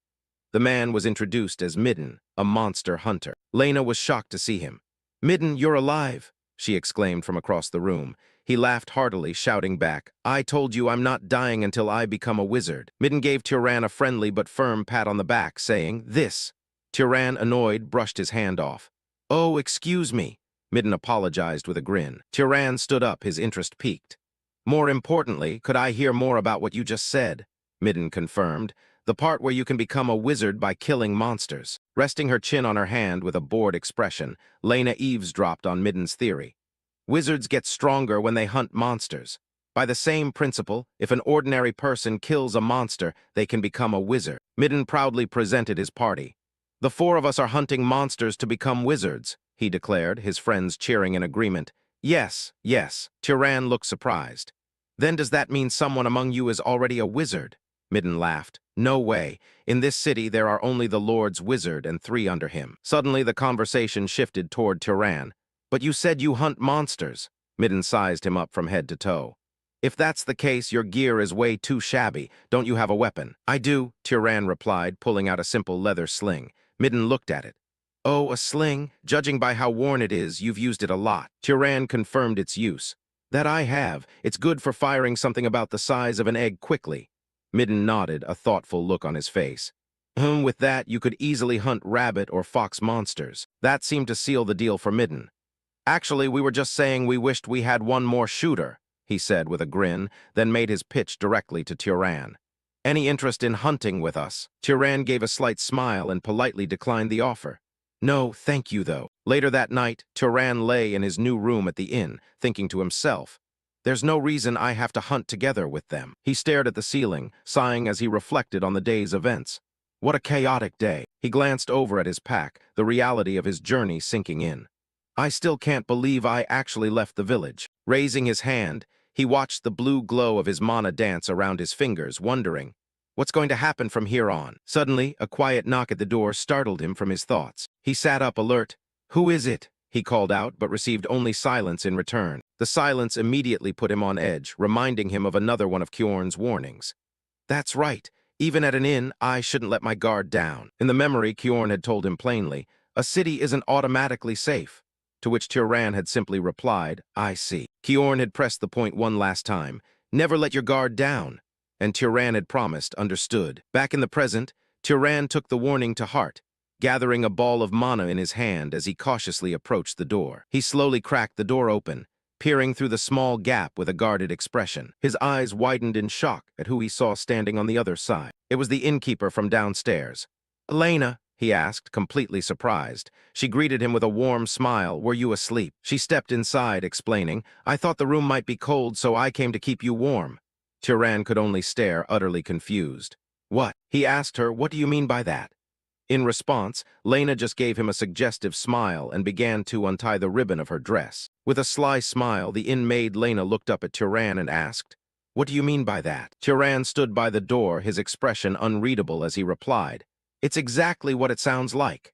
The man was introduced as Midden, a monster hunter. Lena was shocked to see him. "Midden, you're alive," she exclaimed from across the room. He laughed heartily, shouting back, "I told you I'm not dying until I become a wizard." Midden gave Tyran a friendly but firm pat on the back, saying, "This." Tyran, annoyed, brushed his hand off. "Oh, excuse me." Midden apologized with a grin. Tyran stood up, his interest piqued. "More importantly, could I hear more about what you just said?" Midden confirmed, "The part where you can become a wizard by killing monsters." Resting her chin on her hand with a bored expression, Lena eavesdropped on Midden's theory. "Wizards get stronger when they hunt monsters. By the same principle, if an ordinary person kills a monster, they can become a wizard." Midden proudly presented his party. "The 4 of us are hunting monsters to become wizards," he declared, his friends cheering in agreement. Yes, yes. Tyran looked surprised. Then does that mean someone among you is already a wizard? Midden laughed. No way. In this city there are only the Lord's wizard and 3 under him. Suddenly the conversation shifted toward Tyran. But you said you hunt monsters. Midden sized him up from head to toe. If that's the case, your gear is way too shabby. Don't you have a weapon? I do, Tyran replied, pulling out a simple leather sling. Midden looked at it. Oh, a sling? Judging by how worn it is, you've used it a lot. Tyran confirmed its use. That I have. It's good for firing something about the size of an egg quickly. Midden nodded, a thoughtful look on his face. With that, you could easily hunt rabbit or fox monsters. That seemed to seal the deal for Midden. Actually, we were just saying we wished we had one more shooter, he said with a grin, then made his pitch directly to Tyran. Any interest in hunting with us? Tyran gave a slight smile and politely declined the offer. No, thank you, though. Later that night, Tyran lay in his new room at the inn, thinking to himself, there's no reason I have to hunt together with them. He stared at the ceiling, sighing as he reflected on the day's events. What a chaotic day. He glanced over at his pack, the reality of his journey sinking in. I still can't believe I actually left the village. Raising his hand, he watched the blue glow of his mana dance around his fingers, wondering, what's going to happen from here on? Suddenly, a quiet knock at the door startled him from his thoughts. He sat up alert. Who is it? He called out, but received only silence in return. The silence immediately put him on edge, reminding him of another one of Kjorn's warnings. That's right. Even at an inn, I shouldn't let my guard down. In the memory, Kjorn had told him plainly, a city isn't automatically safe. To which Tyran had simply replied, I see. Kjorn had pressed the point one last time. Never let your guard down. And Tyran had promised, understood. Back in the present, Tyran took the warning to heart, gathering a ball of mana in his hand as he cautiously approached the door. He slowly cracked the door open, peering through the small gap with a guarded expression. His eyes widened in shock at who he saw standing on the other side. It was the innkeeper from downstairs. Elena, he asked, completely surprised. She greeted him with a warm smile. Were you asleep? She stepped inside, explaining, I thought the room might be cold, so I came to keep you warm. Tyran could only stare, utterly confused. What? He asked her, what do you mean by that? In response, Lena just gave him a suggestive smile and began to untie the ribbon of her dress. With a sly smile, the inn-maid Lena looked up at Tyran and asked, what do you mean by that? Tyran stood by the door, his expression unreadable as he replied, it's exactly what it sounds like.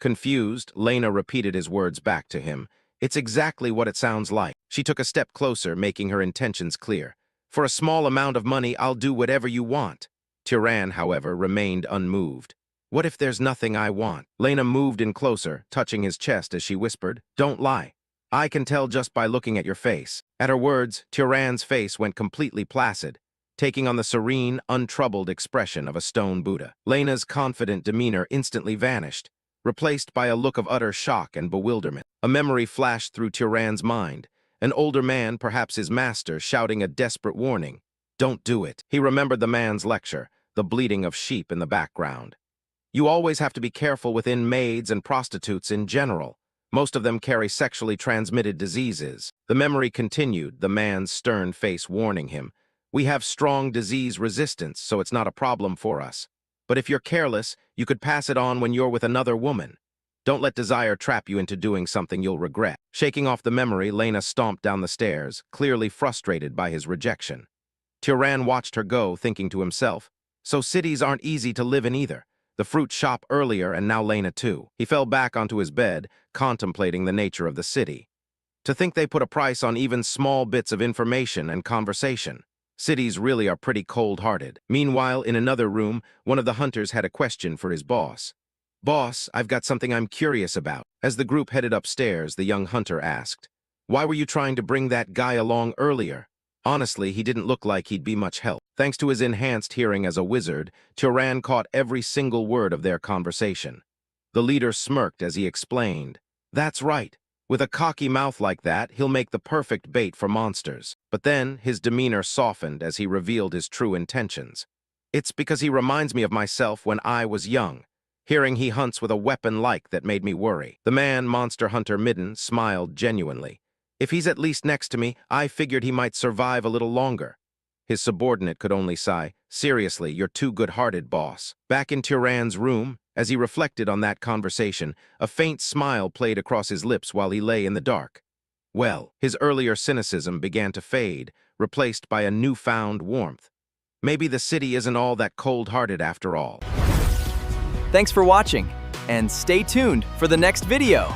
Confused, Lena repeated his words back to him. It's exactly what it sounds like. She took a step closer, making her intentions clear. For a small amount of money, I'll do whatever you want. Tyran, however, remained unmoved. What if there's nothing I want? Lena moved in closer, touching his chest as she whispered, don't lie. I can tell just by looking at your face. At her words, Tyran's face went completely placid, taking on the serene, untroubled expression of a stone Buddha. Lena's confident demeanor instantly vanished, replaced by a look of utter shock and bewilderment. A memory flashed through Tyran's mind, an older man, perhaps his master, shouting a desperate warning. Don't do it. He remembered the man's lecture, the bleating of sheep in the background. You always have to be careful within maids and prostitutes in general. Most of them carry sexually transmitted diseases. The memory continued, the man's stern face warning him. We have strong disease resistance, so it's not a problem for us. But if you're careless, you could pass it on when you're with another woman. Don't let desire trap you into doing something you'll regret. Shaking off the memory, Lena stomped down the stairs, clearly frustrated by his rejection. Tyran watched her go, thinking to himself, so cities aren't easy to live in either. The fruit shop earlier and now Lena too. He fell back onto his bed, contemplating the nature of the city. To think they put a price on even small bits of information and conversation. Cities really are pretty cold-hearted. Meanwhile, in another room, one of the hunters had a question for his boss. Boss, I've got something I'm curious about. As the group headed upstairs, the young hunter asked, why were you trying to bring that guy along earlier? Honestly, he didn't look like he'd be much help. Thanks to his enhanced hearing as a wizard, Tyran caught every single word of their conversation. The leader smirked as he explained, that's right. With a cocky mouth like that, he'll make the perfect bait for monsters. But then, his demeanor softened as he revealed his true intentions. It's because he reminds me of myself when I was young. Hearing he hunts with a weapon like that made me worry. The man, monster hunter Midden, smiled genuinely. If he's at least next to me, I figured he might survive a little longer. His subordinate could only sigh, seriously, you're too good-hearted, boss. Back in Tyran's room, As he reflected on that conversation, a faint smile played across his lips while he lay in the dark. Well, his earlier cynicism began to fade, replaced by a newfound warmth. Maybe the city isn't all that cold-hearted after all. Thanks for watching, and stay tuned for the next video.